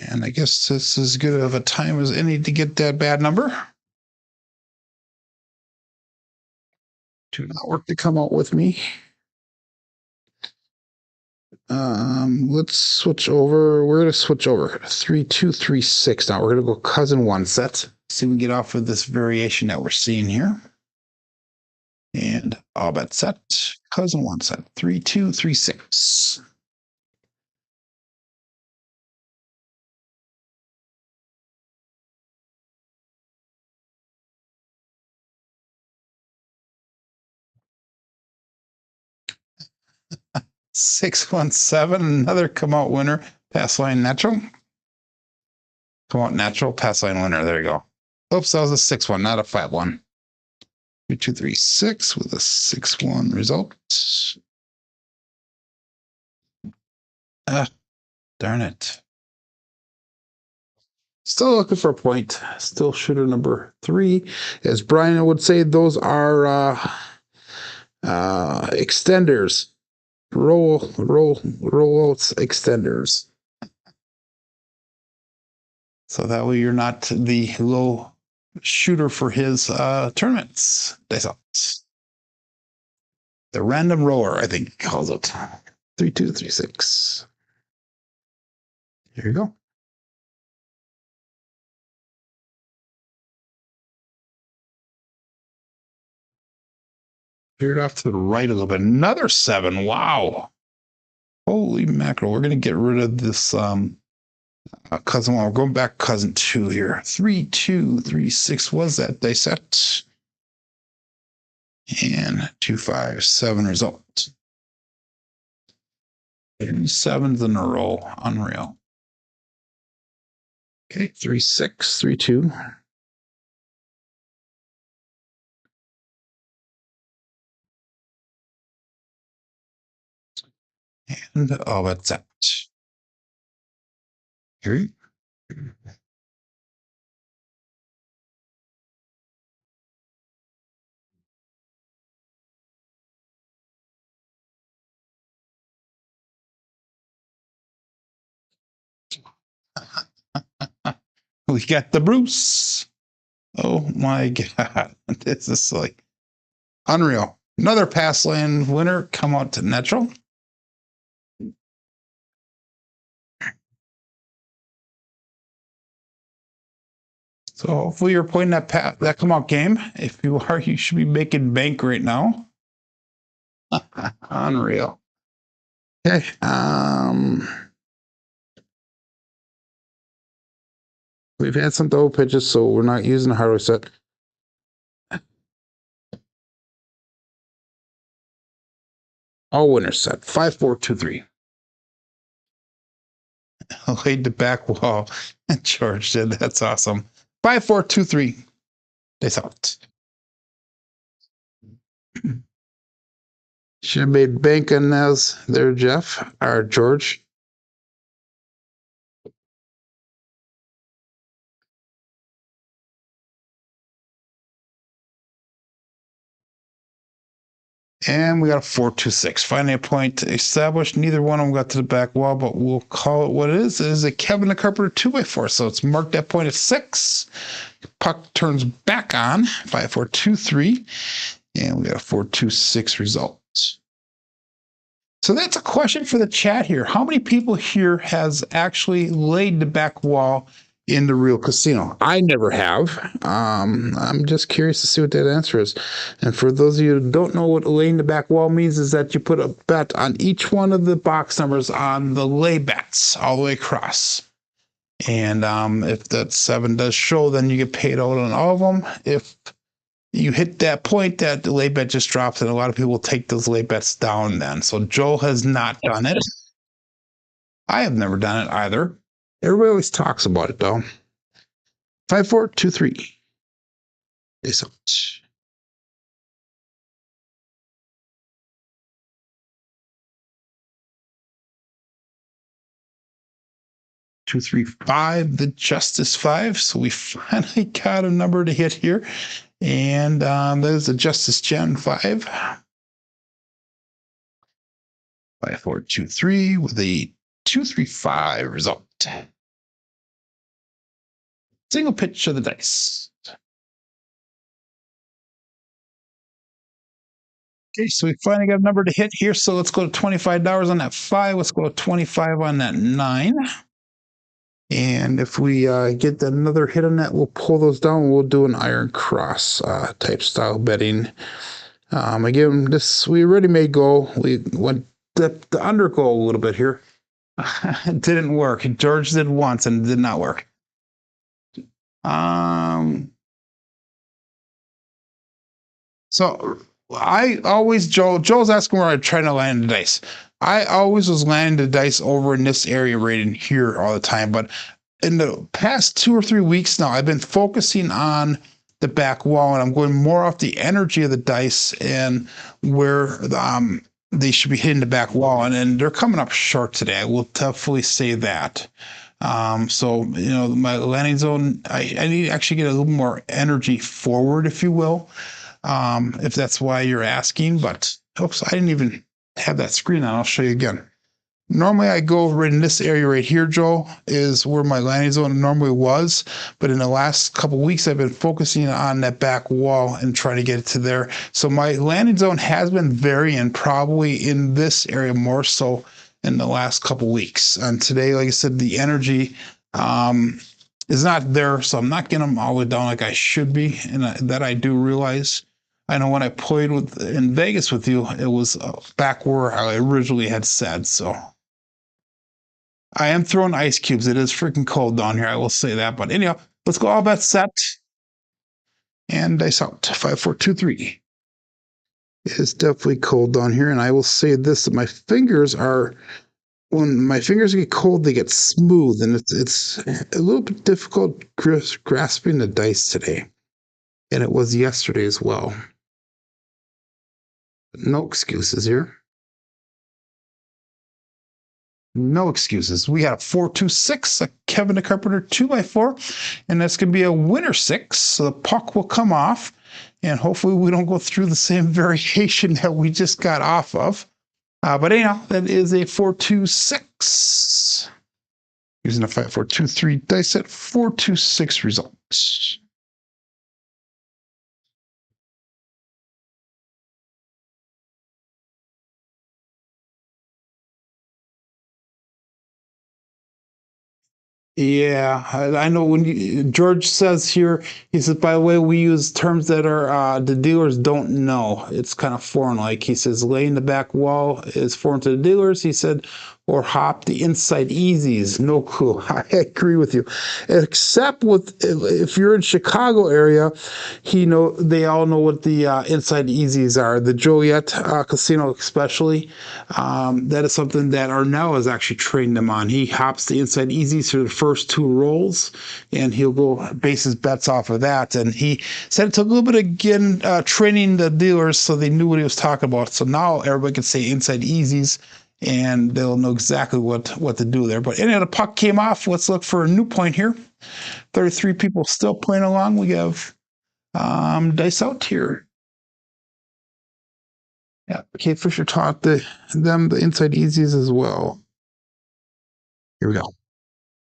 And I guess this is as good of a time as any to get that bad number. Do not work to come out with me. Let's switch over. We're going to switch over 3, 2, 3, 6. Now we're going to go cousin one set. See if we get off of this variation that we're seeing here. And all bet set, cousin one set, 3, 2, 3, 6. Six, 1, 7, another come out winner, pass line natural. Come out natural, pass line winner. There you go. Oops, that was a 6-1, not a 5-1. 3, 2, 3, 6 with a 6-1 result. Darn it. Still looking for a point. Still shooter number 3. As Brian would say, those are extenders. Rollouts extenders. So that way you're not the low shooter for his tournaments. Dice out. The random roller, I think he calls it. 3, 2, 3, 6. Here you go. Veered off to the right a little bit. Another 7. Wow. Holy mackerel. We're going to get rid of this cousin 1. We're going back cousin 2 here. 3, 2, 3, 6 was that dice set. And 2, 5, 7 result. 3 sevens in a row. Unreal. Okay, 3, 6, 3, 2. And all that's set. Here. We got the Bruce. Oh my God. This is like unreal. Another pass lane winner come out to natural. So hopefully you're playing that come out game. If you are, you should be making bank right now. Unreal. Okay. We've had some double pitches, so we're not using a hardware set. All winners set. 5, 4, 2, 3. Laid the back wall and charged it. That's awesome. 5, 4, 2, 3. They thought. Should have made bank on those there, Jeff or George. And we got a 4-2-6. Finally, a point established. Neither one of them got to the back wall, but we'll call it what it is. It is a Kevin the Carpenter 2x4. So it's marked that point at 6. Puck turns back on. 5-4-2-3. And we got a 4-2-6 result. So that's a question for the chat here. How many people here has actually laid the back wall in the real casino? I never have. I'm just curious to see what that answer is. And for those of you who don't know what laying the back wall means, is that you put a bet on each one of the box numbers on the lay bets all the way across. And if that 7 does show, then you get paid out on all of them. If you hit that point, that the lay bet just drops, and a lot of people take those lay bets down then. So Joe has not done it. I have never done it either. Everybody always talks about it though. 5-4-2-3. Face out. 2-3-5, the Justice 5. So we finally got a number to hit here. And there's the Justice Gen 5. 5-4-2-3 with a 2-3-5 result. Single pitch of the dice. Okay, so we finally got a number to hit here. So let's go to $25 on that 5. Let's go to 25 on that 9. And if we get another hit on that, we'll pull those down. We'll do an iron cross type style betting. Again, this we already made goal. We went the under goal a little bit here. It didn't work. George did once and it did not work. So I always, Joel's asking where I'm trying to land the dice. I always was landing the dice over in this area right in here all the time. But in the past 2 or 3 weeks now, I've been focusing on the back wall, and I'm going more off the energy of the dice and where they should be hitting the back wall. And they're coming up short today. I will definitely say that. So, you know, my landing zone, I need to actually get a little more energy forward, if you will. If that's why you're asking, but oops, I didn't even have that screen on. I'll show you again. Normally I go over in this area right here, Joe, is where my landing zone normally was. But in the last couple of weeks, I've been focusing on that back wall and trying to get it to there. So my landing zone has been varying, probably in this area more so in the last couple of weeks. And today, like I said, the energy is not there. So I'm not getting them all the way down like I should be. And that I do realize. I know when I played in Vegas with you, it was back where I originally had said. So I am throwing ice cubes. It is freaking cold down here. I will say that. But anyhow, let's go all bets set. And dice out. 5-4-2-3. It's definitely cold down here. And I will say this, that my fingers are, when my fingers get cold, they get smooth. And it's a little bit difficult grasping the dice today. And it was yesterday as well. No excuses here. No excuses. We got a 4-2-6, a Kevin the Carpenter 2x4, and that's going to be a winner 6. So the puck will come off, and hopefully we don't go through the same variation that we just got off of. But anyhow, that is a 4-2-6. Using a 5-4-2-3 dice set, 4-2-6 results. Yeah, I know when George says here, he says, by the way, we use terms that are the dealers don't know. It's kind of foreign. Like he says, laying the back wall is foreign to the dealers. He said, or hop the inside easies. No clue. I agree with you. Except with if you're in Chicago area, they all know what the inside easies are. The Joliet casino especially. That is something that Arnell has actually trained them on. He hops the inside easies for the first 2 rolls, and he'll go base his bets off of that. And he said it took a little bit again training the dealers so they knew what he was talking about. So now everybody can say inside easies, and they'll know exactly what to do there. But anyway, the puck came off. Let's look for a new point here. 33 people still playing along. We have dice out here. Yeah, Kate Fisher taught them the inside easies as well. Here we go.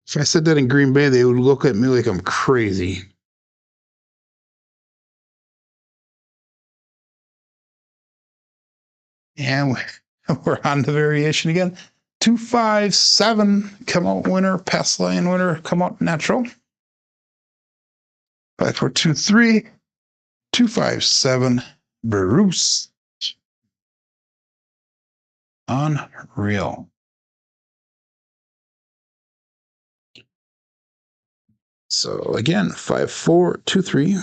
If I said that in Green Bay, they would look at me like I'm crazy. And we're on the variation again. 257, come out winner, pass line winner, come out natural. 5423, 257, Bruce. Unreal. So again, 5423.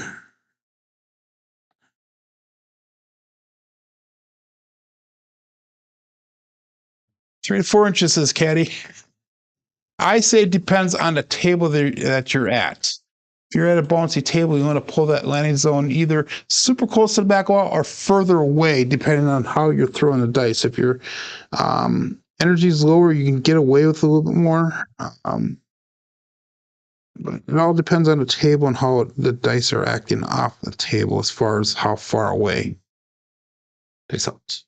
3 to 4 inches, says Caddy. I say it depends on the table that you're at. If you're at a bouncy table, you want to pull that landing zone either super close to the back wall or further away, depending on how you're throwing the dice. If your energy is lower, you can get away with a little bit more. But it all depends on the table and how the dice are acting off the table as far as how far away dice out.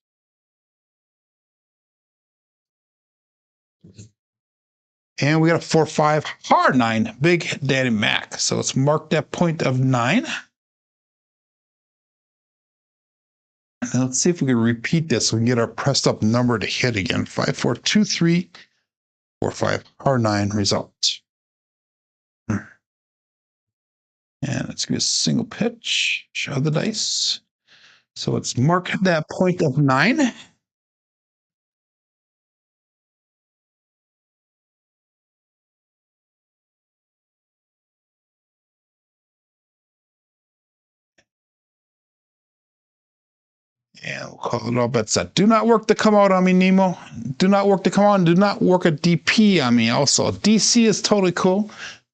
And we got a 4-5 hard 9, Big Daddy Mac. So it's marked at point of 9. And let's see if we can repeat this so we can get our pressed up number to hit again. 5, 4, 2, 3, 4, 5 hard 9 result. And let's get a single pitch, show the dice. So it's marked at that point of 9. And we'll call it all bets set. Do not work to come out on me, Nemo. Do not work to come out, and do not work a DP on me also. DC is totally cool.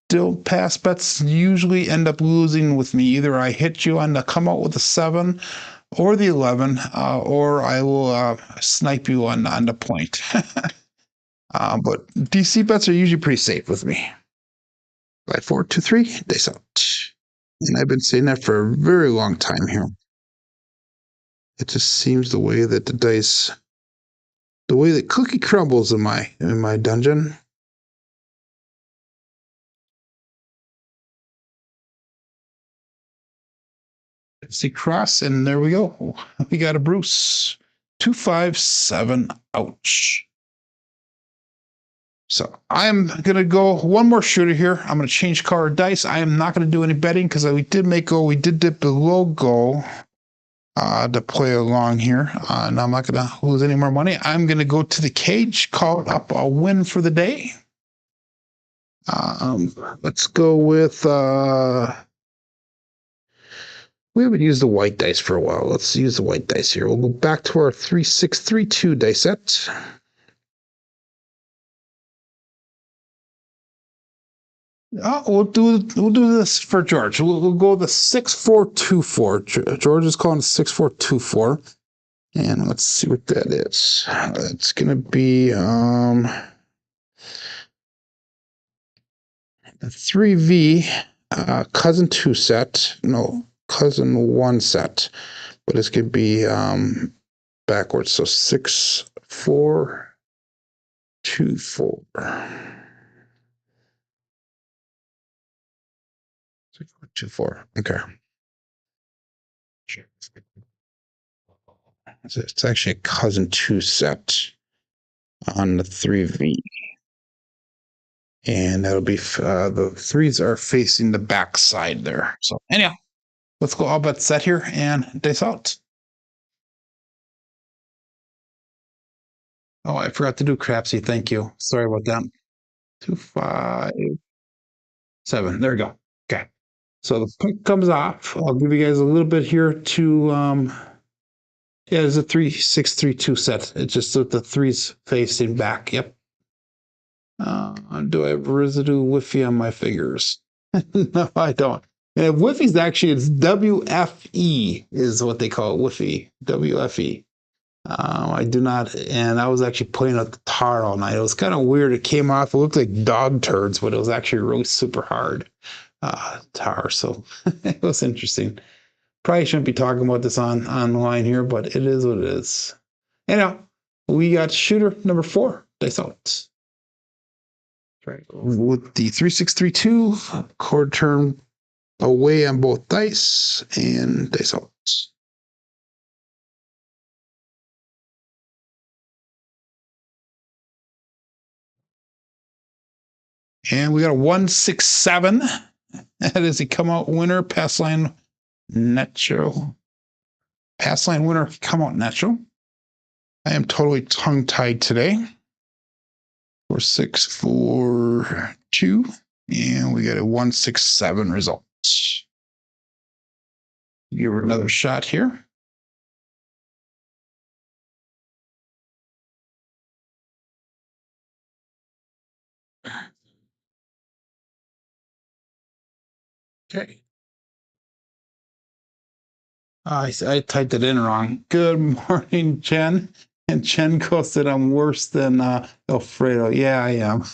Still, pass bets usually end up losing with me. Either I hit you on the come out with the 7 or the 11, or I will snipe you on the point. But DC bets are usually pretty safe with me. 5, 4, 2, 3, dice out. And I've been saying that for a very long time here. It just seems the way that the dice, the way that cookie crumbles in my dungeon. See cross, and there we go. We got a Bruce. 257. Ouch. So I'm gonna go one more shooter here. I'm gonna change color dice. I am not gonna do any betting because we did make goal. We did dip below goal to play along here. And I'm not gonna lose any more money. I'm gonna go to the cage, call up a win for the day. Let's go with we haven't used the white dice for a while. Let's use the white dice here. We'll go back to our 3-6-3-2 dice set. We'll do this for George. We'll go the 6-4-2-4. George is calling 6-4-2-4. And let's see what that is. It's gonna be a 3V cousin 2 set. No, cousin 1 set. But it's gonna be backwards. So 6-4-2-4. 6-4-2-4. Okay. It's actually a cousin 2 set on the 3V. And that'll be the 3s are facing the back side there. So anyhow, let's go all bet set here and dice out. Oh, I forgot to do Crapsee. Thank you. Sorry about that. 2, 5, 7. There we go. Okay. So the puck comes off. I'll give you guys a little bit here to yeah, it's a 3-6-3-2 set. It's just that the 3's facing back. Yep. Do I have residue Wi-Fi on my fingers? No, I don't. And Wi-Fi is actually, it's WFE is what they call it, Wi-Fi. WFE. I do not, and I was actually playing with the tar all night. It was kind of weird. It came off, it looked like dog turds, but it was actually really super hard tar. So it was interesting. Probably shouldn't be talking about this online here, but it is what it is. Anyhow, we got shooter number 4, dice out. Right. With the 3632, chord turn away on both dice and dice out. And we got a 167. That is a come out winner, pass line natural. Pass line winner, come out natural. I am totally tongue tied today. 4642. And we got a 167 result. Give her another shot here. Okay. I typed it in wrong. Good morning, Jen. And Jen goes that I'm worse than Alfredo. Yeah, I am.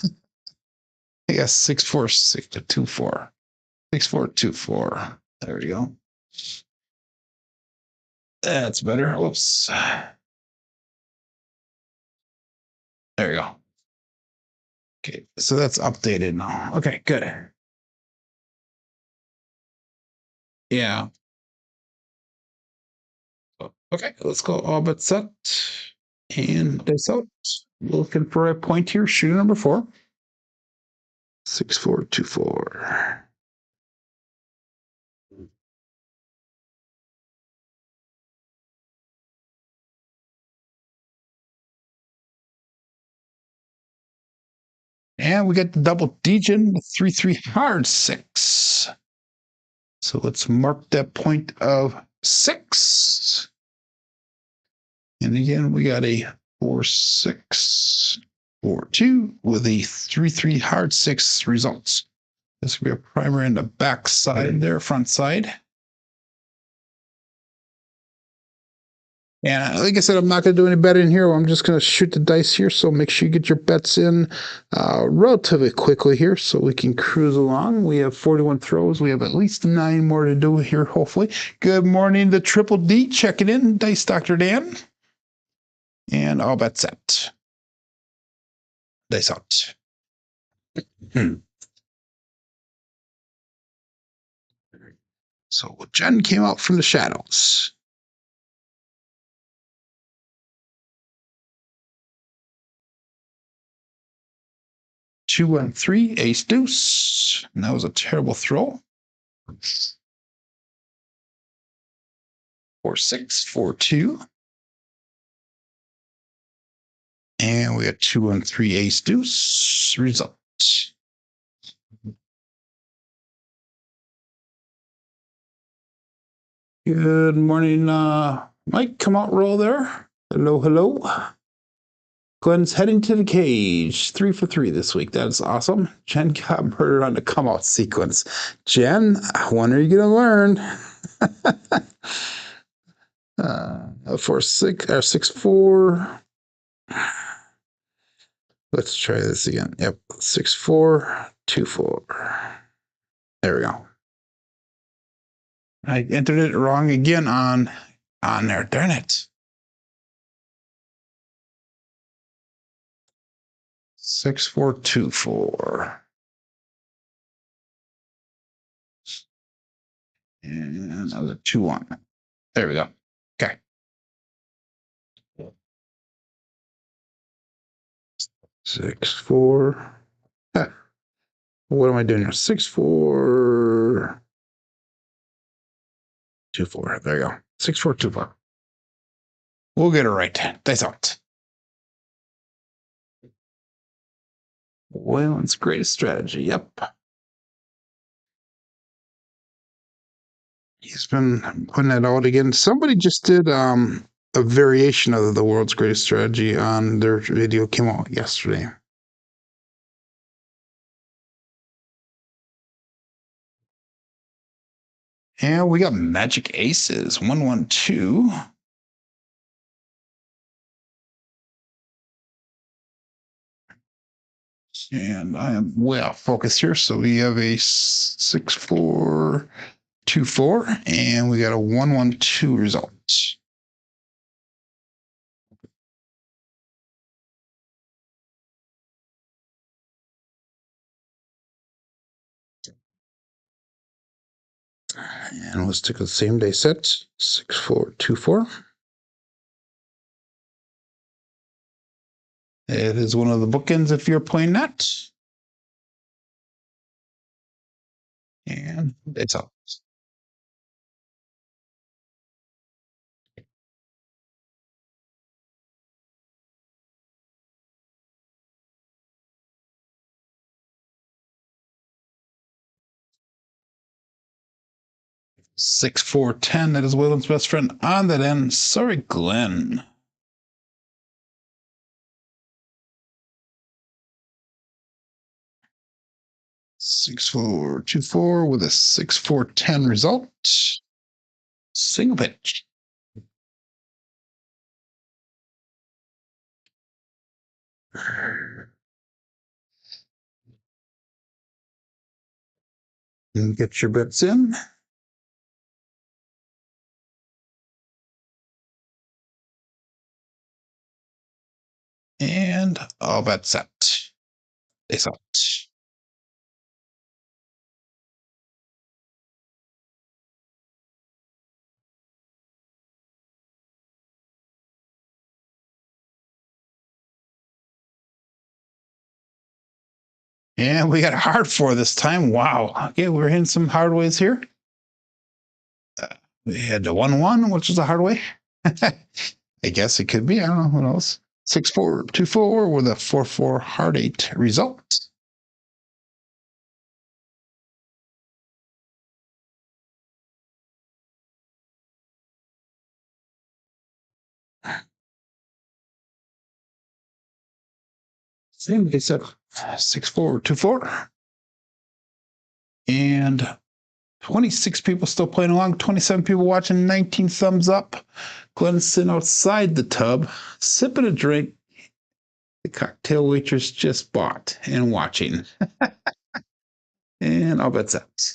I got 64624. 6424. There we go. That's better. Whoops. There we go. Okay, so that's updated now. Okay, good. Yeah. Okay, let's go all but set. And dice out. Looking for a point here. Shooter number 4. 6424. And we got the double degen, 3-3 hard 6. So let's mark that point of 6. And again, we got a 4-6, 4-2 with a 3-3 hard 6 results. This will be a primer in the back side there, front side. And like I said, I'm not going to do any betting in here. I'm just going to shoot the dice here. So make sure you get your bets in relatively quickly here so we can cruise along. We have 41 throws. We have at least 9 more to do here, hopefully. Good morning, the Triple D. Checking in. Dice Dr. Dan. And all bets set. Dice out. So Jen came out from the shadows. Two and 3, ace deuce. And that was a terrible throw. 4-6, 4-2. And we got 2 and 3, ace deuce. Result. Good morning, Mike. Come out, roll there. Hello, hello. Glenn's heading to the cage. 3 for 3 this week. That's awesome. Jen got murdered on the come out sequence. Jen, when are you going to learn? 4-6 or 6-4. Let's try this again. Yep. 6-4, 2-4. There we go. I entered it wrong again on there. Darn it. 6-4-2-4. And another 2-1. There we go. Okay. 6-4. What am I doing here? 6-4. 2-4. There you go. 6-4-2-4. We'll get it right. Dice out. Waylon's greatest strategy. Yep. He's been putting that out again. Somebody just did a variation of the world's greatest strategy on their video. Came out yesterday. And we got Magic Aces. 1-1-2. And I am way off focus here. So we have a 6-4-2-4 4, and we got a 1-1-2 result. And we'll stick with the same day set, 6-4-2-4. It is one of the bookends if you're playing that. And it's up. Six, 4, 10. That is William's best friend on that end. Sorry, Glenn. Six, 4, 2, 4 with a 6, 4, 10 result. Single pitch. And get your bets in. And all bets set. It's out. And we got a hard 4 this time. Wow. Okay, we're hitting some hard ways here. We had the 1-1, which is a hard way. I guess it could be. I don't know. Who knows? 6-4, 2-4 with a 4-4 hard 8 result. Same they said 6-4, 2-4. And 26 people still playing along, 27 people watching, 19 thumbs up. Glenn's sitting outside the tub, sipping a drink the cocktail waitress just bought and watching. And I'll bet that.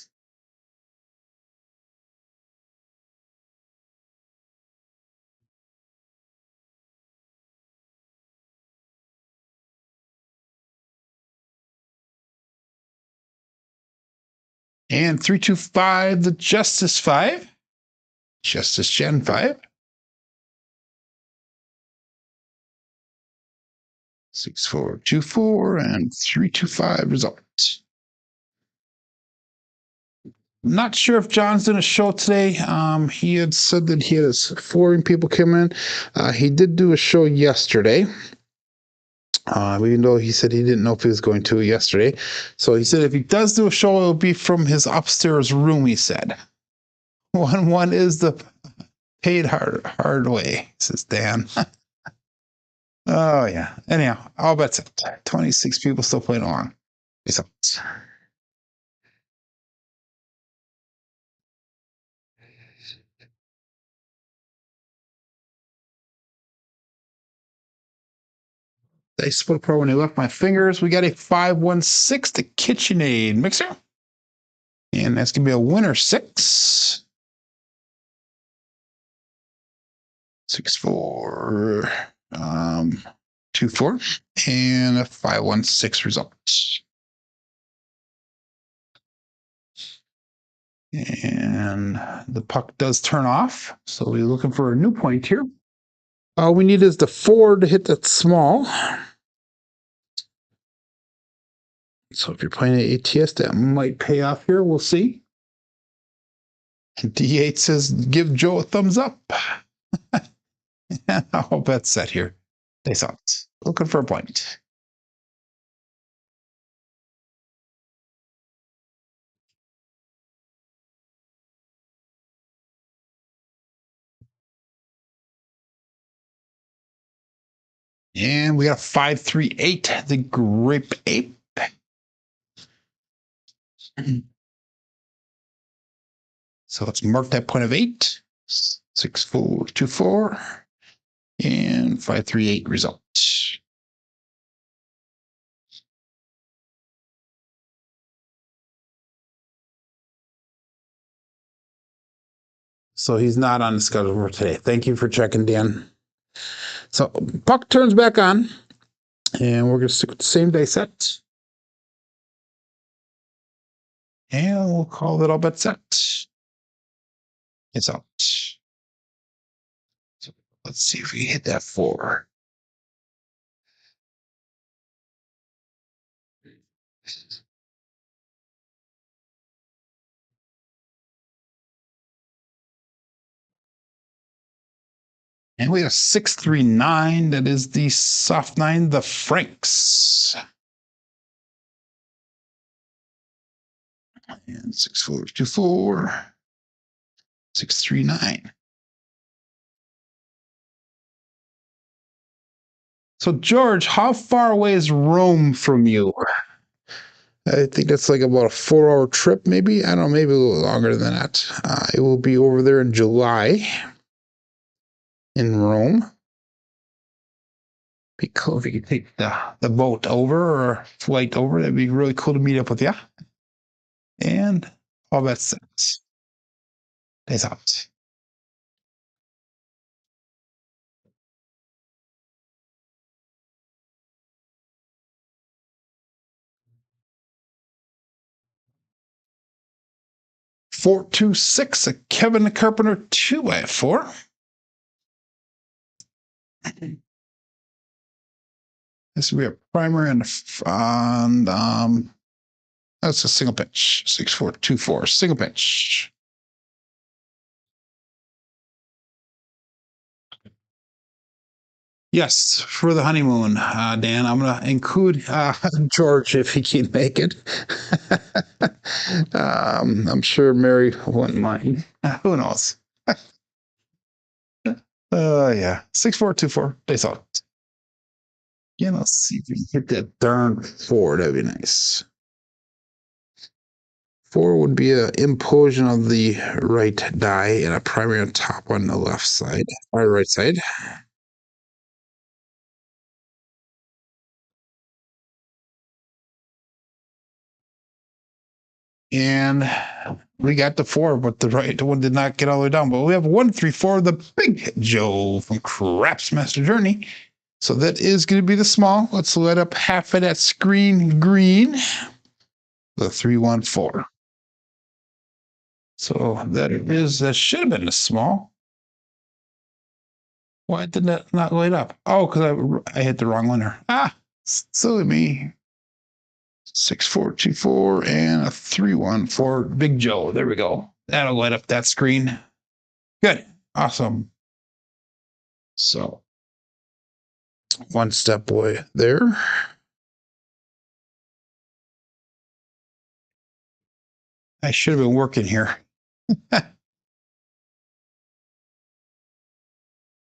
And 325, the Justice 5. Justice Gen 5. 6-4-2-4 and 325 result. Not sure if John's doing a show today. He had said that he had his foreign people come in. He did do a show yesterday. Even though he said he didn't know if he was going to yesterday. So he said if he does do a show, it'll be from his upstairs room, he said. 1-1 is the paid hard way, says Dan. Oh, yeah. Anyhow, all bets it. 26 people still playing along. Peace out. They split apart when they left my fingers. We got a 5-1-6 to KitchenAid mixer. And that's going to be a winner 6. 6-4, 2-4, and a 5-1-6 result. And the puck does turn off. So we're looking for a new point here. All we need is the 4 to hit that small. So if you're playing an ATS, that might pay off here. We'll see. D8 says, give Joe a thumbs up. I'll bet set here. They saw it. Looking for a point. And we got a 5-3-8, the Grape Ape. So let's mark that point of 8. 6-4-2-4 and 5-3-8 result. So he's not on the schedule for today. Thank you for checking, Dan. So puck turns back on, and we're going to stick with the same day set. And we'll call it all bet set. It's out. So let's see if we hit that 4. And we have 639. That is the soft 9, the Franks. And 6424. 639. So, George, how far away is Rome from you? I think that's like about a 4-hour trip, maybe. I don't know, maybe a little longer than that. It will be over there in July in Rome. Be cool if you could take the boat over or flight over. That'd be really cool to meet up with you. And all that sense. Days out. Four, 2, 6. A Kevin the Carpenter 2 at 4. This will be a primary on that's a single pitch. 6-4-2-4. Single pitch. Yes, for the honeymoon, Dan. I'm going to include George if he can make it. I'm sure Mary wouldn't mind. Who knows? Yeah. 6-4-2-4. Base out. Yeah, let's see if we can hit that darn 4. That'd be nice. 4 would be an implosion of the right die and a primary on top on the left side, or right side. And we got the 4, but the right one did not get all the way down. But we have 1-3-4, the Big Joe from Craps Master Journey. So that is going to be the small. Let's light up half of that screen green. The 3-1-4. So that should have been the small. Why did that not light up? Oh, because I hit the wrong one there. Silly me. 6-4-2-4 and a 3-1-4. Big Joe. There we go. That'll light up that screen. Good. Awesome. So, one step away there. I should have been working here.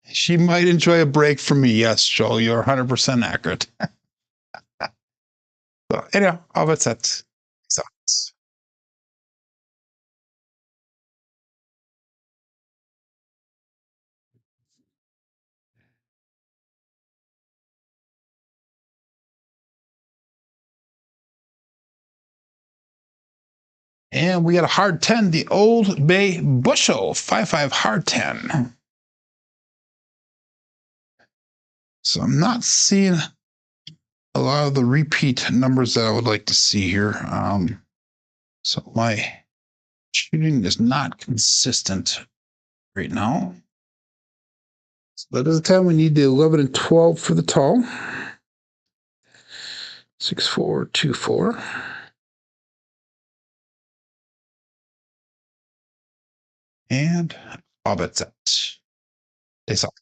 She might enjoy a break from me. Yes, Joel, you're 100% accurate. So, anyhow, all that's it. So, and we got a hard 10, the Old Bay Bushel, 5-5 hard 10. So I'm not seeing a lot of the repeat numbers that I would like to see here. So my shooting is not consistent right now. So that is the time we need the 11 and 12 for the tall. 6-4-2-4. And all bets out. Face out.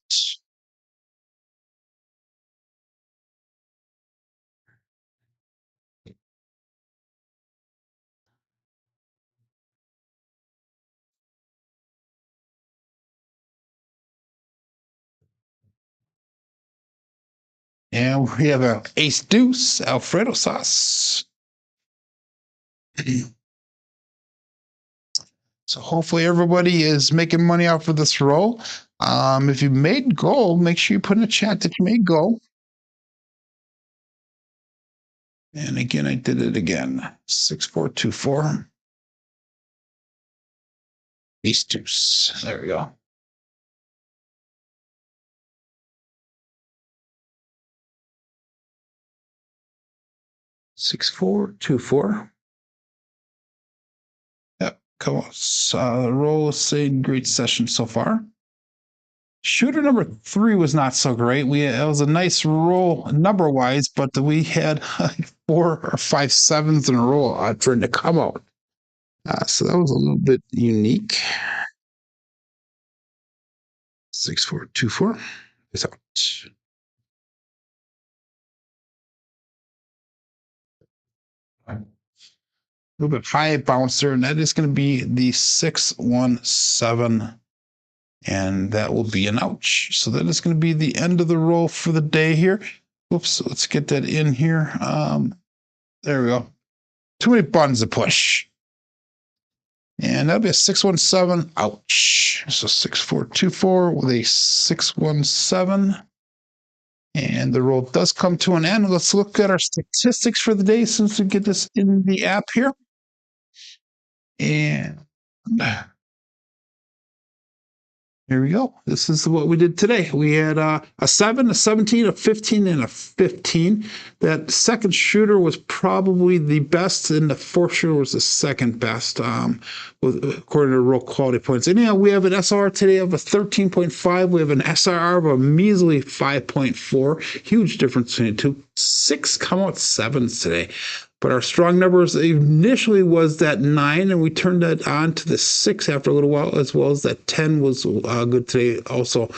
And we have a ace deuce Alfredo sauce. So hopefully everybody is making money off of this roll. If you made gold, make sure you put in the chat that you made gold. And again, I did it again. 6-4-2-4. Ace deuce. There we go. Six, 4, 2, 4. Yep. Come on. Roll, say great session so far. Shooter number 3 was not so great. It was a nice roll number wise, but we had 4 or 5 sevens in a row for it to come out. So that was a little bit unique. 6, 4, 2, 4. It's out. A little bit high bouncer, and that is going to be the 617. And that will be an ouch. So that is going to be the end of the roll for the day here. Whoops, let's get that in here. There we go. Too many buttons to push. And that'll be a 617. Ouch. So 6424 with a 617. And the roll does come to an end. Let's look at our statistics for the day since we get this in the app here. And here we go. This is what we did today. We had a 7, a 17, a 15, and a 15. That second shooter was probably the best, and the fourth shooter was the second best, according to roll quality points. Anyhow, we have an SR today of a 13.5. We have an SRR of a measly 5.4. Huge difference between the two. 6 come out 7s today. But our strong numbers initially was that 9, and we turned that on to the 6 after a little while, as well as that 10 was good today also.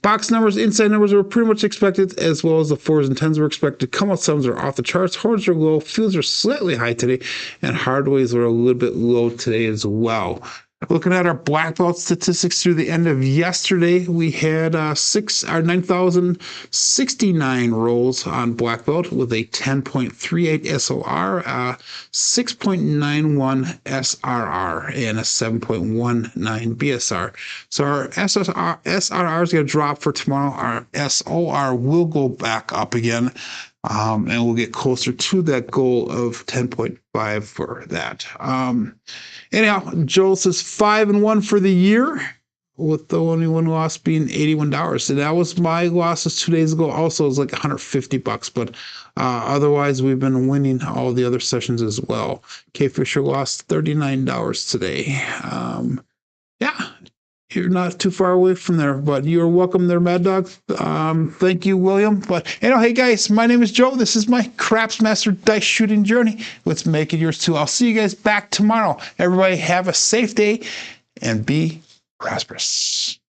Box numbers, inside numbers were pretty much expected, as well as the 4s and 10s were expected. Come out 7s are off the charts. Horns are low. Fields are slightly high today, and hardways were a little bit low today as well. Looking at our black belt statistics through the end of yesterday, we had 9,069 rolls on black belt with a 10.38 SOR, 6.91 SRR, and a 7.19 BSR. So our SRR is going to drop for tomorrow. Our SOR will go back up again. And we'll get closer to that goal of 10.5 for that. Anyhow, Joel says 5-1 for the year, with the only one loss being $81. And that was my losses 2 days ago. Also, it was like $150, but otherwise we've been winning all the other sessions as well. K Fisher lost $39 today. Yeah. You're not too far away from there, but you're welcome there, Mad Dog. Thank you, William. But hey guys, my name is Joe. This is my Craps Master dice shooting journey. Let's make it yours too. I'll see you guys back tomorrow. Everybody have a safe day and be prosperous.